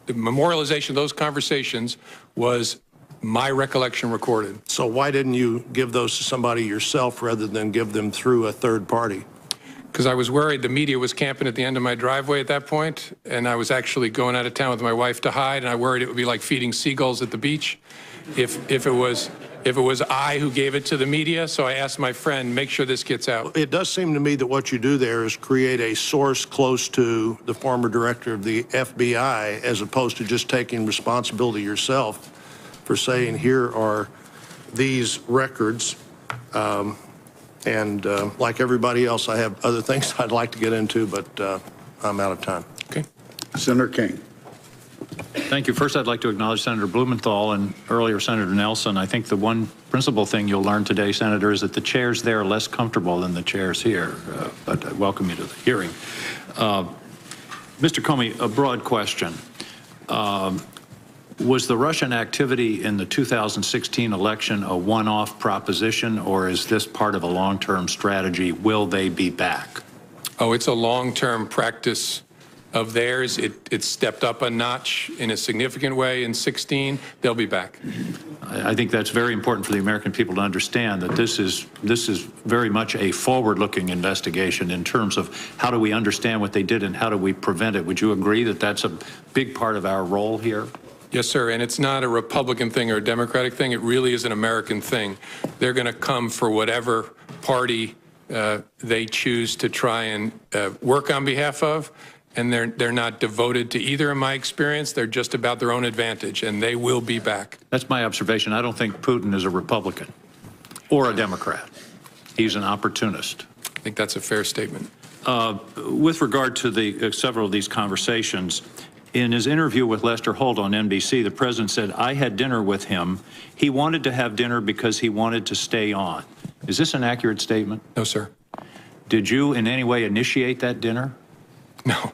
Speaker 3: the memorialization of those conversations was my recollection recorded.
Speaker 7: So why didn't you give those to somebody yourself rather than give them through a third party?
Speaker 3: Because I was worried the media was camping at the end of my driveway at that point, and I was actually going out of town with my wife to hide, and I worried it would be like feeding seagulls at the beach if it was I who gave it to the media. So I asked my friend, make sure this gets out.
Speaker 7: It does seem to me that what you do there is create a source close to the former director of the FBI, as opposed to just taking responsibility yourself for saying, here are these records. Like everybody else, I have other things I'd like to get into, but I'm out of time.
Speaker 3: Okay.
Speaker 4: Senator King.
Speaker 8: Thank you. First, I'd like to acknowledge Senator Blumenthal and earlier Senator Nelson. I think the one principal thing you'll learn today, Senator, is that the chairs there are less comfortable than the chairs here. But I welcome you to the hearing. Mr. Comey, a broad question. Was the Russian activity in the 2016 election a one-off proposition, or is this part of a long-term strategy? Will they be back?
Speaker 3: Oh, it's a long-term practice of theirs. It stepped up a notch in a significant way in 16. They'll be back.
Speaker 8: I think that's very important for the American people to understand that this is very much a forward-looking investigation in terms of how do we understand what they did and how do we prevent it. Would you agree that that's a big part of our role here?
Speaker 3: Yes, sir, and it's not a Republican thing or a Democratic thing. It really is an American thing. They're going to come for whatever party they choose to try and work on behalf of, and they're not devoted to either, in my experience. They're just about their own advantage, and they will be back.
Speaker 8: That's my observation. I don't think Putin is a Republican or a Democrat. He's an opportunist.
Speaker 3: I think that's a fair statement.
Speaker 8: With regard to the several of these conversations, in his interview with Lester Holt on NBC, the president said, I had dinner with him. He wanted to have dinner because he wanted to stay on. Is this an accurate statement?
Speaker 3: No, sir.
Speaker 8: Did you in any way initiate that dinner?
Speaker 3: No.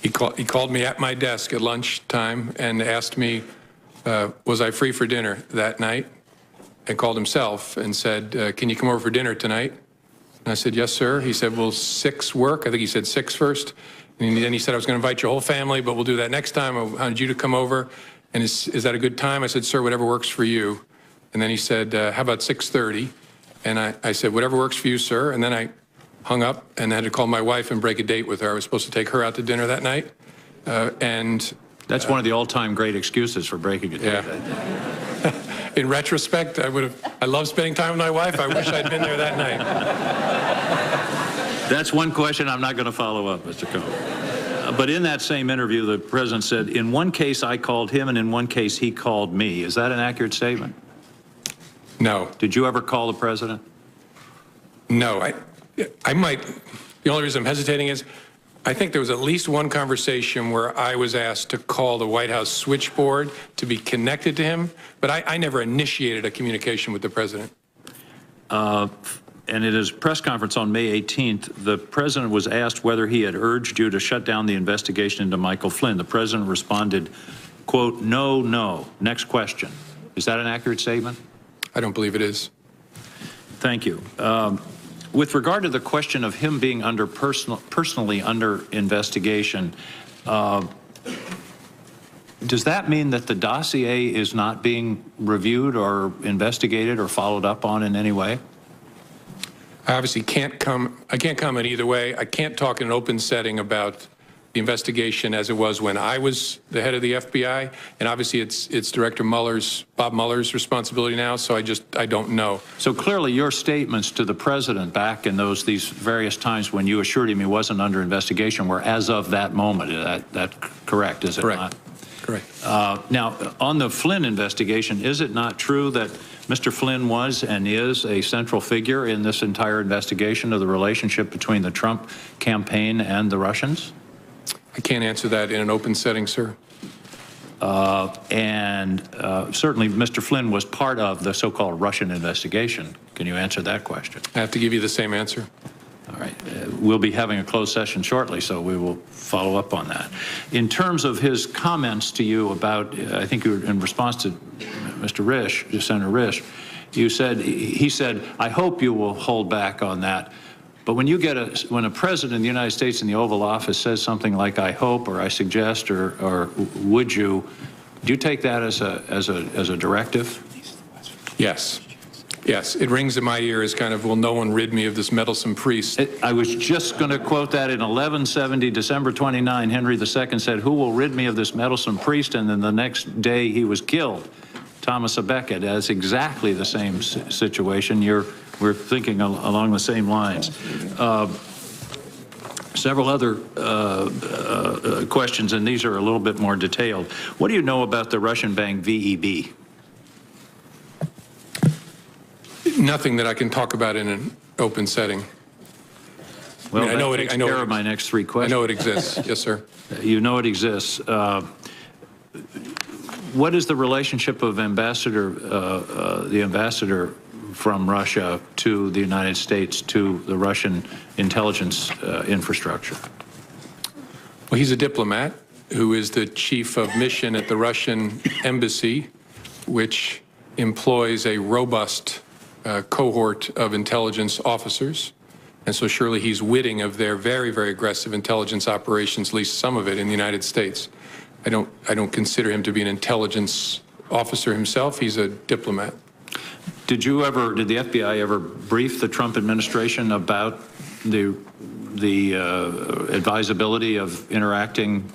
Speaker 3: He called me at my desk at lunchtime and asked me, was I free for dinner that night? And called himself and said, can you come over for dinner tonight? And I said, yes, sir. He said, will 6 work? I think he said 6 first. And then he said, I was going to invite your whole family, but we'll do that next time. I wanted you to come over. And is that a good time? I said, sir, whatever works for you. And then he said, how about 6:30? And I said, whatever works for you, sir. And then I hung up and had to call my wife and break a date with her. I was supposed to take her out to dinner that night.
Speaker 8: That's one of the all-time great excuses for breaking a date.
Speaker 3: Yeah. In retrospect, I love spending time with my wife. I wish I'd been there that night.
Speaker 8: That's one question I'm not going to follow up, Mr. Comey. But in that same interview, the president said, in one case I called him and in one case he called me. Is that an accurate statement?
Speaker 3: No.
Speaker 8: Did you ever call the president?
Speaker 3: No. I might. The only reason I'm hesitating is I think there was at least one conversation where I was asked to call the White House switchboard to be connected to him, but I never initiated a communication with the president.
Speaker 8: And in his press conference on May 18th, the president was asked whether he had urged you to shut down the investigation into Michael Flynn. The president responded, quote, no, no. Next question. Is that an accurate statement?
Speaker 3: I don't believe it is.
Speaker 8: Thank you. With regard to the question of him being personally under investigation, does that mean that the dossier is not being reviewed or investigated or followed up on in any way?
Speaker 3: I obviously can't comment either way. I can't talk in an open setting about the investigation as it was when I was the head of the FBI, and obviously it's Director Bob Mueller's responsibility now, so I don't know.
Speaker 8: So clearly your statements to the president back in these various times when you assured him he wasn't under investigation were as of that moment. That correct, is it not?
Speaker 3: Correct.
Speaker 8: Now, on the Flynn investigation, is it not true that Mr. Flynn was and is a central figure in this entire investigation of the relationship between the Trump campaign and the Russians?
Speaker 3: I can't answer that in an open setting, sir.
Speaker 8: Certainly Mr. Flynn was part of the so-called Russian investigation. Can you answer that question?
Speaker 3: I have to give you the same answer.
Speaker 8: All right. We'll be having a closed session shortly, so we will follow up on that. In terms of his comments to you about, I think you were in response to Mr. Risch, Senator Risch, he said, I hope you will hold back on that. But when a president of the United States in the Oval Office says something like I hope or I suggest or would you, do you take that as a directive?
Speaker 3: Yes. Yes, it rings in my ear as kind of, will no one rid me of this meddlesome priest?
Speaker 8: I was just going to quote that in 1170, December 29, Henry II said, who will rid me of this meddlesome priest? And then the next day he was killed. Thomas à Becket. That's exactly the same situation. We're thinking along the same lines. Several other questions, and these are a little bit more detailed. What do you know about the Russian bank VEB?
Speaker 3: Nothing that I can talk about in an open setting.
Speaker 8: Well,
Speaker 3: I know
Speaker 8: that takes care of my next three questions.
Speaker 3: I know it exists. Yes, sir.
Speaker 8: You know it exists. What is the relationship of the ambassador from Russia to the United States, to the Russian intelligence infrastructure?
Speaker 3: Well, he's a diplomat who is the chief of mission at the Russian embassy, which employs a robust cohort of intelligence officers. And so surely he's witting of their very, very aggressive intelligence operations, at least some of it in the United States. I don't consider him to be an intelligence officer himself. He's a diplomat.
Speaker 8: Did the FBI ever brief the Trump administration about the advisability of interacting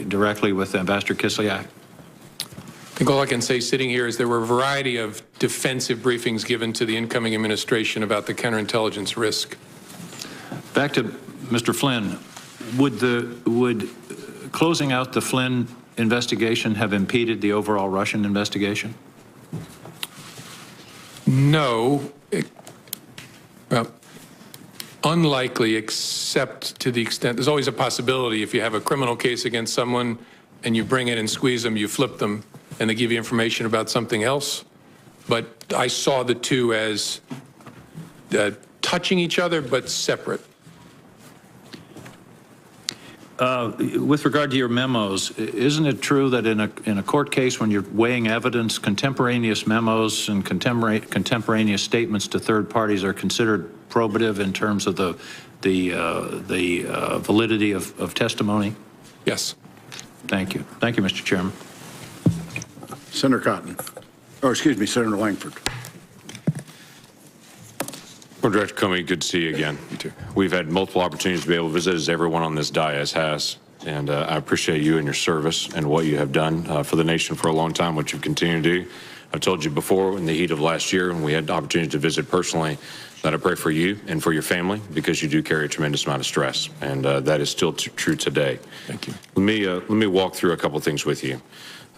Speaker 8: directly with Ambassador Kislyak?
Speaker 3: I think all I can say sitting here is there were a variety of defensive briefings given to the incoming administration about the counterintelligence risk.
Speaker 8: Back to Mr. Flynn, would closing out the Flynn investigation have impeded the overall Russian investigation?
Speaker 3: No. Well, unlikely, except to the extent there's always a possibility if you have a criminal case against someone and you bring it and squeeze them, you flip them, and they give you information about something else. But I saw the two as touching each other, but separate.
Speaker 8: With regard to your memos, isn't it true that in a court case, when you're weighing evidence, contemporaneous memos and contemporaneous statements to third parties are considered probative in terms of the validity of testimony?
Speaker 3: Yes.
Speaker 8: Thank you. Thank you, Mr. Chairman.
Speaker 4: Senator Cotton. Oh, excuse me, Senator Langford.
Speaker 9: Well, Director Comey, good to see you again. You too. We've had multiple opportunities to be able to visit, as everyone on this dais has, and I appreciate you and your service and what you have done for the nation for a long time, what you've continued to do. I've told you before, in the heat of last year, when we had the opportunity to visit personally, that I pray for you and for your family, because you do carry a tremendous amount of stress, and that is still true today.
Speaker 3: Thank you.
Speaker 9: Let me walk through a couple things with you.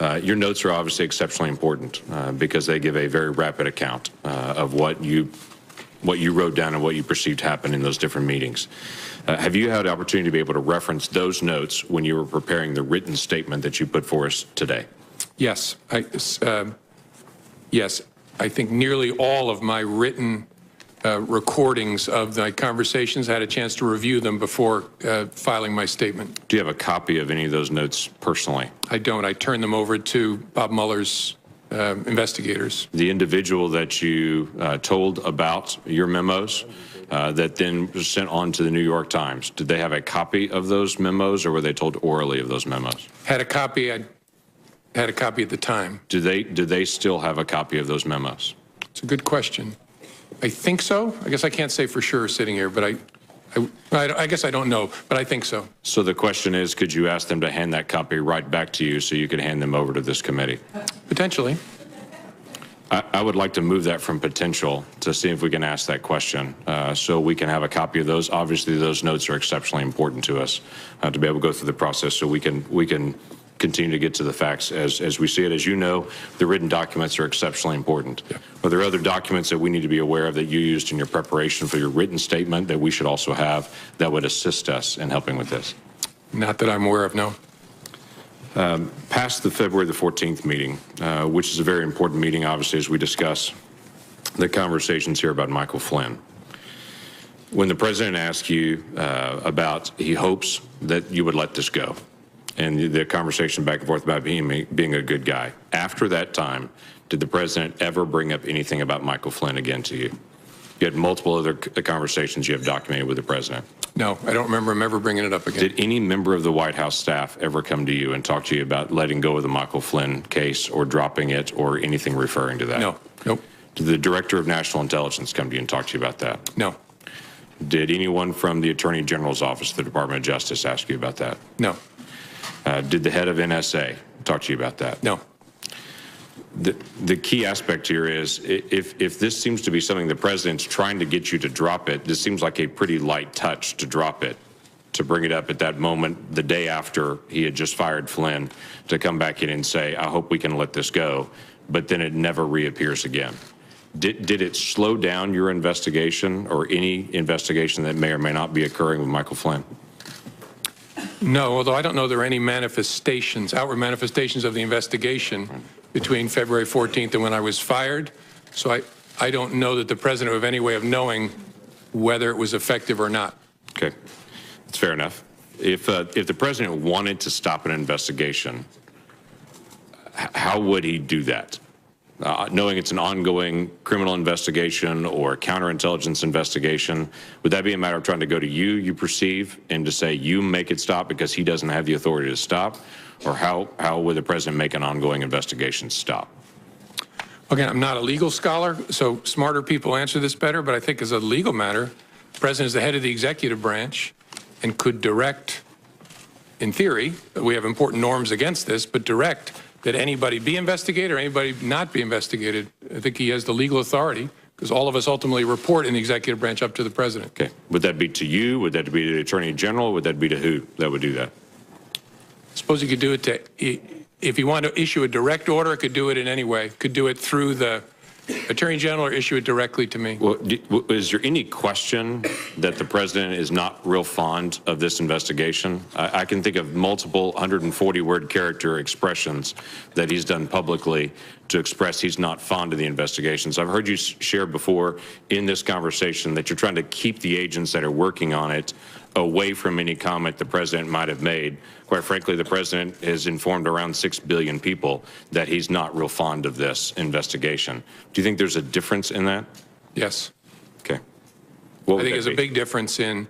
Speaker 9: Your notes are obviously exceptionally important because they give a very rapid account of what you wrote down and what you perceived happened in those different meetings. Have you had the opportunity to be able to reference those notes when you were preparing the written statement that you put for us today?
Speaker 3: Yes. Yes. I think nearly all of my written recordings of my conversations, I had a chance to review them before filing my statement.
Speaker 9: Do you have a copy of any of those notes personally?
Speaker 3: I don't. I turned them over to Bob Mueller's investigators.
Speaker 9: The individual that you told about your memos that then was sent on to the New York Times, did they have a copy of those memos, or were they told orally of those memos?
Speaker 3: Had a copy. I had a copy at the time.
Speaker 9: Do they still have a copy of those memos?
Speaker 3: It's a good question. I think so. I guess I can't say for sure sitting here, but I guess I don't know, but I think so.
Speaker 9: So the question is, could you ask them to hand that copy right back to you so you could hand them over to this committee?
Speaker 3: Potentially.
Speaker 9: I would like to move that from potential to see if we can ask that question so we can have a copy of those. Obviously, those notes are exceptionally important to us to be able to go through the process so we can continue to get to the facts as we see it. As you know, the written documents are exceptionally important. Yeah. Are there other documents that we need to be aware of that you used in your preparation for your written statement that we should also have that would assist us in helping with this?
Speaker 3: Not that I'm aware of, no.
Speaker 9: Past the February the 14th meeting, which is a very important meeting, obviously, as we discuss the conversations here about Michael Flynn. When the president asked you about, he hopes that you would let this go, and the conversation back and forth about being a good guy. After that time, did the president ever bring up anything about Michael Flynn again to you? You had multiple other conversations you have documented with the president.
Speaker 3: No, I don't remember him ever bringing it up again.
Speaker 9: Did any member of the White House staff ever come to you and talk to you about letting go of the Michael Flynn case or dropping it or anything referring to that?
Speaker 3: No. Nope.
Speaker 9: Did the Director of National Intelligence come to you and talk to you about that?
Speaker 3: No.
Speaker 9: Did anyone from the Attorney General's office, the Department of Justice, ask you about that?
Speaker 3: No.
Speaker 9: Did the head of NSA talk to you about that?
Speaker 3: No.
Speaker 9: The key aspect here is if this seems to be something the president's trying to get you to drop it, this seems like a pretty light touch to drop it, to bring it up at that moment, the day after he had just fired Flynn, to come back in and say, I hope we can let this go, but then it never reappears again. Did it slow down your investigation or any investigation that may or may not be occurring with Michael Flynn?
Speaker 3: No, although I don't know there are any manifestations, outward manifestations of the investigation between February 14th and when I was fired. So I don't know that the president would have any way of knowing whether it was effective or not.
Speaker 9: Okay, that's fair enough. If the president wanted to stop an investigation, how would he do that? Knowing it's an ongoing criminal investigation or counterintelligence investigation, would that be a matter of trying to go to you perceive, and to say you make it stop because he doesn't have the authority to stop? Or how would the president make an ongoing investigation stop?
Speaker 3: Again, I'm not a legal scholar, so smarter people answer this better, but I think as a legal matter, the president is the head of the executive branch and could direct, in theory, we have important norms against this, but direct that anybody be investigated or anybody not be investigated. I think he has the legal authority because all of us ultimately report in the executive branch up to the president.
Speaker 9: Okay. Would that be to you? Would that be to the Attorney General? Would that be to who that would do that?
Speaker 3: I suppose you could do it to, if you want to issue a direct order, could do it in any way. Could do it through the Attorney General or issue it directly to me.
Speaker 9: Well, is there any question that the president is not real fond of this investigation? I can think of multiple 140-word character expressions that he's done publicly to express he's not fond of the investigations. I've heard you share before in this conversation that you're trying to keep the agents that are working on it away from any comment the president might have made. Quite frankly, the president has informed around 6 billion people that he's not real fond of this investigation. Do you think there's a difference in that?
Speaker 3: Yes.
Speaker 9: Okay.
Speaker 3: I think there's a big difference in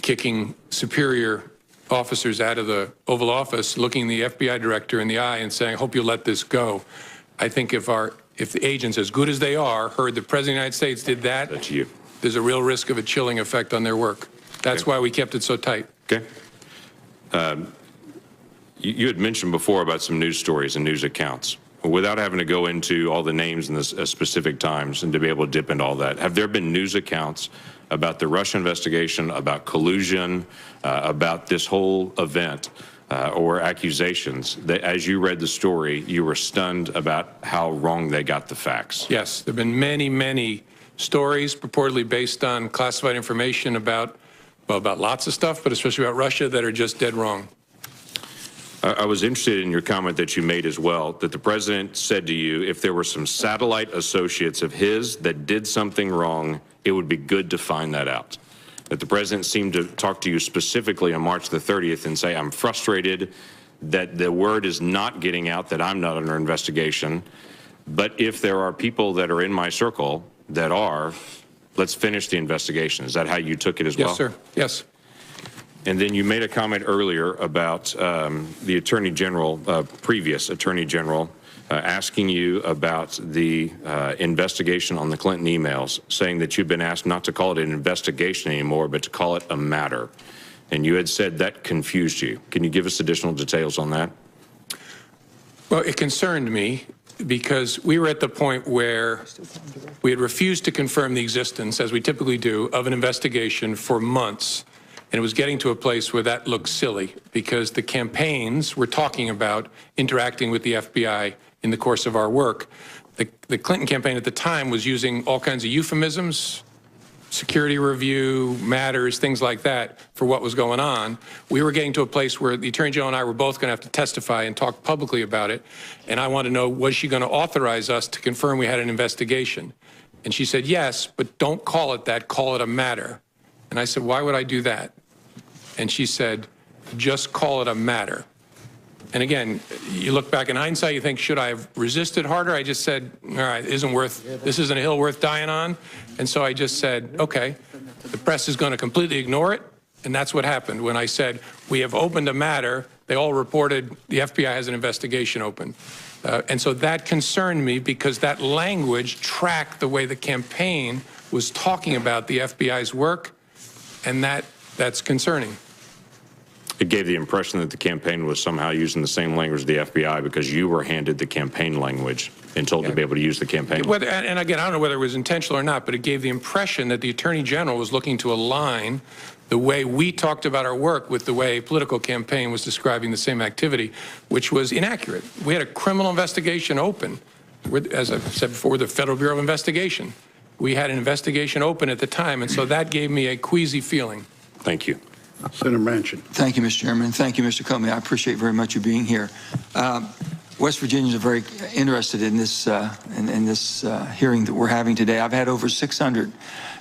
Speaker 3: kicking superior officers out of the Oval Office, looking the FBI director in the eye and saying, I hope you let this go. I think if our if the agents, as good as they are, heard the President of the United States did that,
Speaker 9: That's you.
Speaker 3: there's a real risk of a chilling effect on their work. That's why we kept it so tight.
Speaker 9: Okay. You had mentioned before about some news stories and news accounts. Without having to go into all the names and the specific times and to be able to dip into all that, have there been news accounts about the Russia investigation, about collusion, about this whole event, or accusations that, as you read the story, you were stunned about how wrong they got the facts?
Speaker 3: Yes, there have been many, many stories purportedly based on classified information about, well, about lots of stuff, but especially about Russia, that are just dead wrong.
Speaker 9: I was interested in your comment that you made as well, that the president said to you, if there were some satellite associates of his that did something wrong, it would be good to find that out. That the president seemed to talk to you specifically on March the 30th and say, I'm frustrated that the word is not getting out that I'm not under investigation, but if there are people that are in my circle that are, let's finish the investigation. Is that how you took it as well?
Speaker 3: Yes, sir. Yes.
Speaker 9: And then you made a comment earlier about the Attorney General, previous Attorney General, asking you about the investigation on the Clinton emails, saying that you've been asked not to call it an investigation anymore, but to call it a matter. And you had said that confused you. Can you give us additional details on that?
Speaker 3: Well, it concerned me because we were at the point where we had refused to confirm the existence, as we typically do, of an investigation for months. And it was getting to a place where that looked silly because the campaigns were talking about interacting with the FBI in the course of our work. The Clinton campaign at the time was using all kinds of euphemisms, security review, matters, things like that for what was going on. We were getting to a place where the Attorney General and I were both going to have to testify and talk publicly about it. And I wanted to know, was she going to authorize us to confirm we had an investigation? And she said, yes, but don't call it that, call it a matter. And I said, why would I do that? And she said, just call it a matter. And again, you look back in hindsight, you think, should I have resisted harder? I just said, all right, this isn't a hill worth dying on. And so I just said, okay, the press is going to completely ignore it. And that's what happened. When I said, we have opened a matter, they all reported the FBI has an investigation open. And so that concerned me because that language tracked the way the campaign was talking about the FBI's work, and that's concerning.
Speaker 9: It gave the impression that the campaign was somehow using the same language as the FBI because you were handed the campaign language and told to be able to use the campaign.
Speaker 3: And again, I don't know whether it was intentional or not, but it gave the impression that the Attorney General was looking to align the way we talked about our work with the way a political campaign was describing the same activity, which was inaccurate. We had a criminal investigation open. As I've said before, the Federal Bureau of Investigation. We had an investigation open at the time, and so that gave me a queasy feeling.
Speaker 9: Thank you.
Speaker 4: Senator Manchin.
Speaker 10: Thank you, Mr. Chairman. Thank you, Mr. Comey. I appreciate very much you being here. West Virginians are very interested in this hearing that we're having today. I've had over 600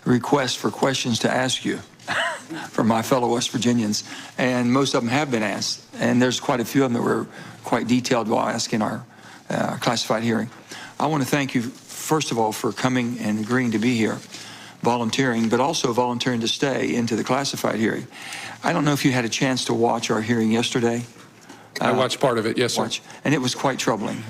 Speaker 10: requests for questions to ask you from my fellow West Virginians, and most of them have been asked. And there's quite a few of them that were quite detailed while asking our classified hearing. I want to thank you, first of all, for coming and agreeing to be here, volunteering, but also volunteering to stay into the classified hearing. I don't know if you had a chance to watch our hearing yesterday.
Speaker 3: I watched part of it, yes, sir.
Speaker 10: And it was quite troubling.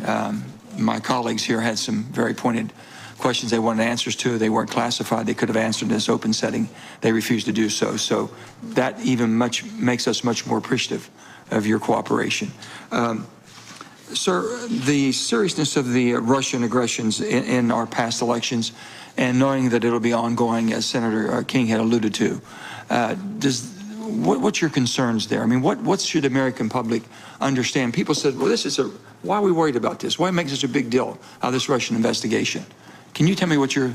Speaker 10: My colleagues here had some very pointed questions they wanted answers to. They weren't classified. They could have answered in this open setting. They refused to do so. So that even makes us much more appreciative of your cooperation. Sir, the seriousness of the Russian aggressions in our past elections, and knowing that it'll be ongoing, as Senator King had alluded to, what's your concerns there? I mean, what should the American public understand? People said, well, why are we worried about this? Why make such a big deal out of this Russian investigation? Can you tell me what your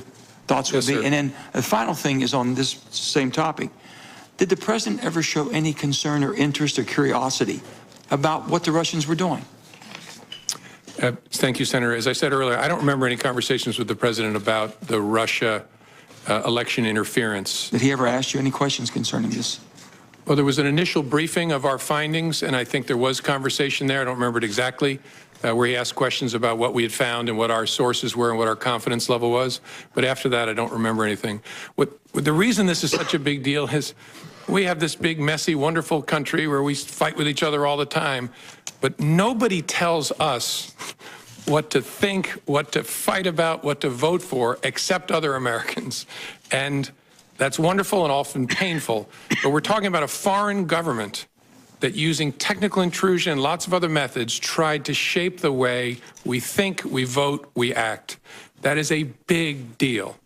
Speaker 10: thoughts would be?
Speaker 3: Sir.
Speaker 10: And then the final thing is on this same topic. Did the president ever show any concern or interest or curiosity about what the Russians were doing?
Speaker 3: Thank you, Senator. As I said earlier, I don't remember any conversations with the president about the Russia election interference.
Speaker 10: Did he ever ask you any questions concerning this?
Speaker 3: Well, there was an initial briefing of our findings, and I think there was conversation there. I don't remember it exactly, where he asked questions about what we had found and what our sources were and what our confidence level was. But after that, I don't remember anything. The reason this is such a big deal is we have this big, messy, wonderful country where we fight with each other all the time, but nobody tells us what to think, what to fight about, what to vote for, except other Americans. And that's wonderful and often painful. But we're talking about a foreign government that, using technical intrusion and lots of other methods, tried to shape the way we think, we vote, we act. That is a big deal.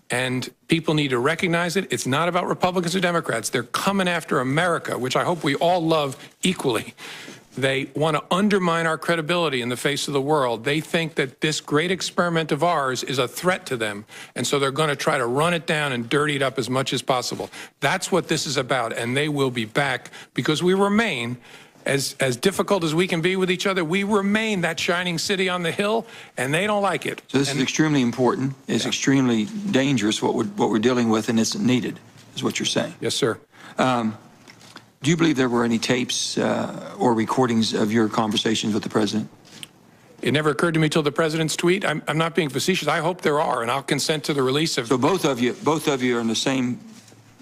Speaker 3: And people need to recognize it. It's not about Republicans or Democrats. They're coming after America, which I hope we all love equally. They want to undermine our credibility in the face of the world. They think that this great experiment of ours is a threat to them, and so they're going to try to run it down and dirty it up as much as possible. That's what this is about, and they will be back because we remain, as difficult as we can be with each other, we remain that shining city on the hill, and they don't like it.
Speaker 10: So this is extremely important. It's extremely dangerous what we're dealing with, and it's needed, is what you're saying.
Speaker 3: Yes, sir.
Speaker 10: Do you believe there were any tapes or recordings of your conversations with the president?
Speaker 3: It never occurred to me till the president's tweet. I'm not being facetious. I hope there are, and I'll consent to the release of.
Speaker 10: So both of you are in the same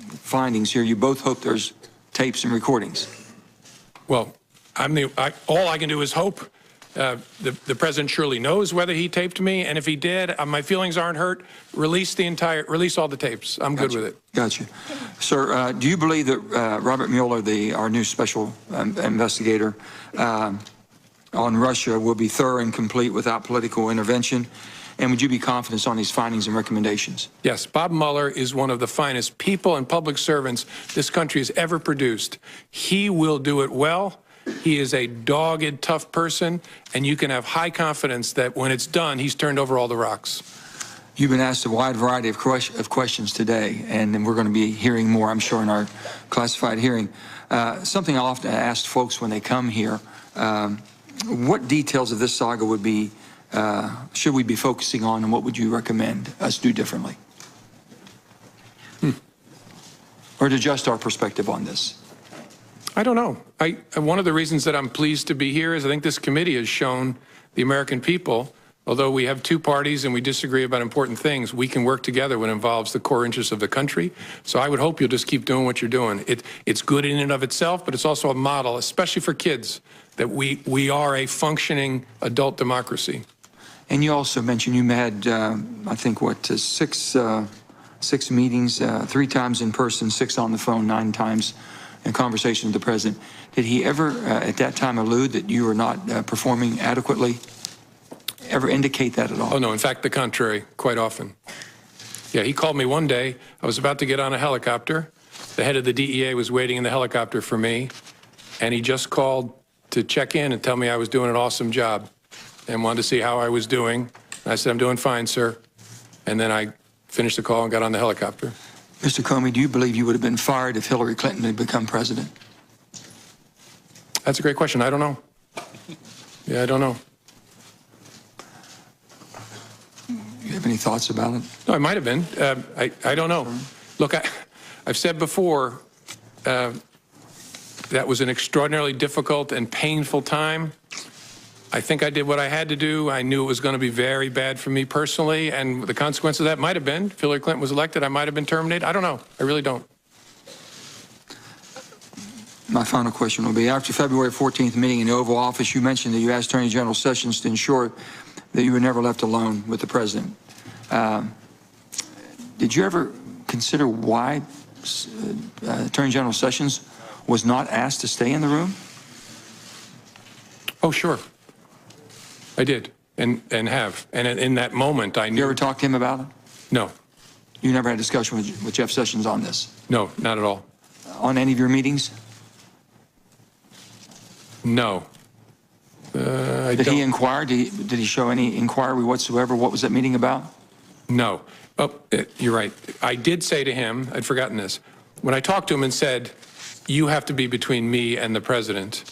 Speaker 10: findings here. You both hope there's tapes and recordings.
Speaker 3: Well, all I can do is hope. The president surely knows whether he taped me, and if he did, my feelings aren't hurt. Release all the tapes. I'm good with it.
Speaker 10: Gotcha. Sir, do you believe that Robert Mueller, our new special investigator on Russia, will be thorough and complete without political intervention? And would you be confident on these findings and recommendations?
Speaker 3: Yes, Bob Mueller is one of the finest people and public servants this country has ever produced. He will do it well. He is a dogged, tough person, and you can have high confidence that when it's done, he's turned over all the rocks.
Speaker 10: You've been asked a wide variety of questions today, and then we're going to be hearing more, I'm sure, in our classified hearing. Something I often ask folks when they come here, what details of this saga should we be focusing on, and what would you recommend us do differently? Or to adjust our perspective on this?
Speaker 3: I don't know. One of the reasons that I'm pleased to be here is I think this committee has shown the American people, although we have two parties and we disagree about important things, we can work together when it involves the core interests of the country. So I would hope you'll just keep doing what you're doing. It's good in and of itself, but it's also a model, especially for kids, that we are a functioning adult democracy.
Speaker 10: And you also mentioned you had, I think, six meetings, 3 times in person, 6 on the phone, 9 times in conversation with the president. Did he ever, at that time, allude that you were not performing adequately? Ever indicate that at all?
Speaker 3: Oh, no. In fact, the contrary, quite often. Yeah, he called me one day. I was about to get on a helicopter. The head of the DEA was waiting in the helicopter for me, and he just called to check in and tell me I was doing an awesome job and wanted to see how I was doing. And I said, I'm doing fine, sir. And then I finished the call and got on the helicopter.
Speaker 10: Mr. Comey, do you believe you would have been fired if Hillary Clinton had become president?
Speaker 3: That's a great question. I don't know. Yeah, I don't know.
Speaker 10: You have any thoughts about it?
Speaker 3: No, I might have been. I don't know. Look, I've said before, that was an extraordinarily difficult and painful time. I think I did what I had to do. I knew it was going to be very bad for me personally, and the consequence of that might have been, if Hillary Clinton was elected, I might have been terminated. I don't know. I really don't.
Speaker 10: My final question will be, after February 14th meeting in the Oval Office, you mentioned that you asked Attorney General Sessions to ensure that you were never left alone with the president. Did you ever consider why Attorney General Sessions was not asked to stay in the room?
Speaker 3: Oh, sure. I did, and have. And in that moment, I knew.
Speaker 10: You ever talked to him about it?
Speaker 3: No.
Speaker 10: You never had a discussion with Jeff Sessions on this?
Speaker 3: No, not at all.
Speaker 10: On any of your meetings?
Speaker 3: No.
Speaker 10: Did he inquire? Did he show any inquiry whatsoever? What was that meeting about?
Speaker 3: No. Oh, you're right. I did say to him, I'd forgotten this, when I talked to him and said, you have to be between me and the president,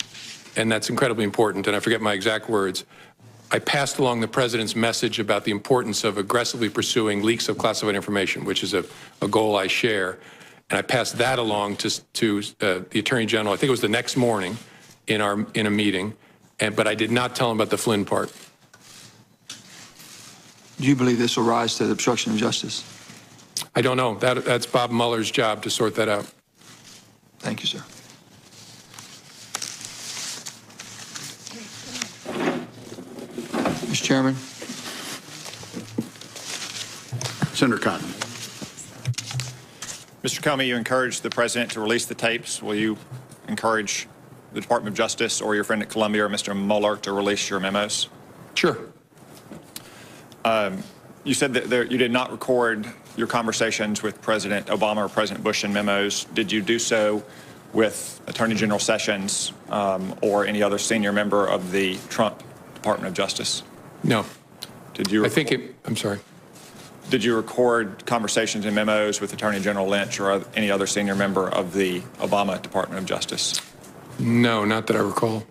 Speaker 3: and that's incredibly important, and I forget my exact words, I passed along the president's message about the importance of aggressively pursuing leaks of classified information, which is a goal I share. And I passed that along to the Attorney General. I think it was the next morning in a meeting, but I did not tell him about the Flynn part.
Speaker 10: Do you believe this will rise to the obstruction of justice?
Speaker 3: I don't know. That's Bob Mueller's job to sort that out.
Speaker 10: Thank you, sir. Mr. Mr. Chairman.
Speaker 4: Senator Cotton.
Speaker 11: Mr. Comey, you encouraged the president to release the tapes. Will you encourage the Department of Justice or your friend at Columbia, or Mr. Mueller, to release your memos?
Speaker 3: Sure.
Speaker 11: You said that you did not record your conversations with President Obama or President Bush in memos. Did you do so with Attorney General Sessions or any other senior member of the Trump Department of Justice?
Speaker 3: No.
Speaker 11: Did you?
Speaker 3: I'm sorry.
Speaker 11: Did you record conversations and memos with Attorney General Lynch or any other senior member of the Obama Department of Justice?
Speaker 3: No, not that I recall.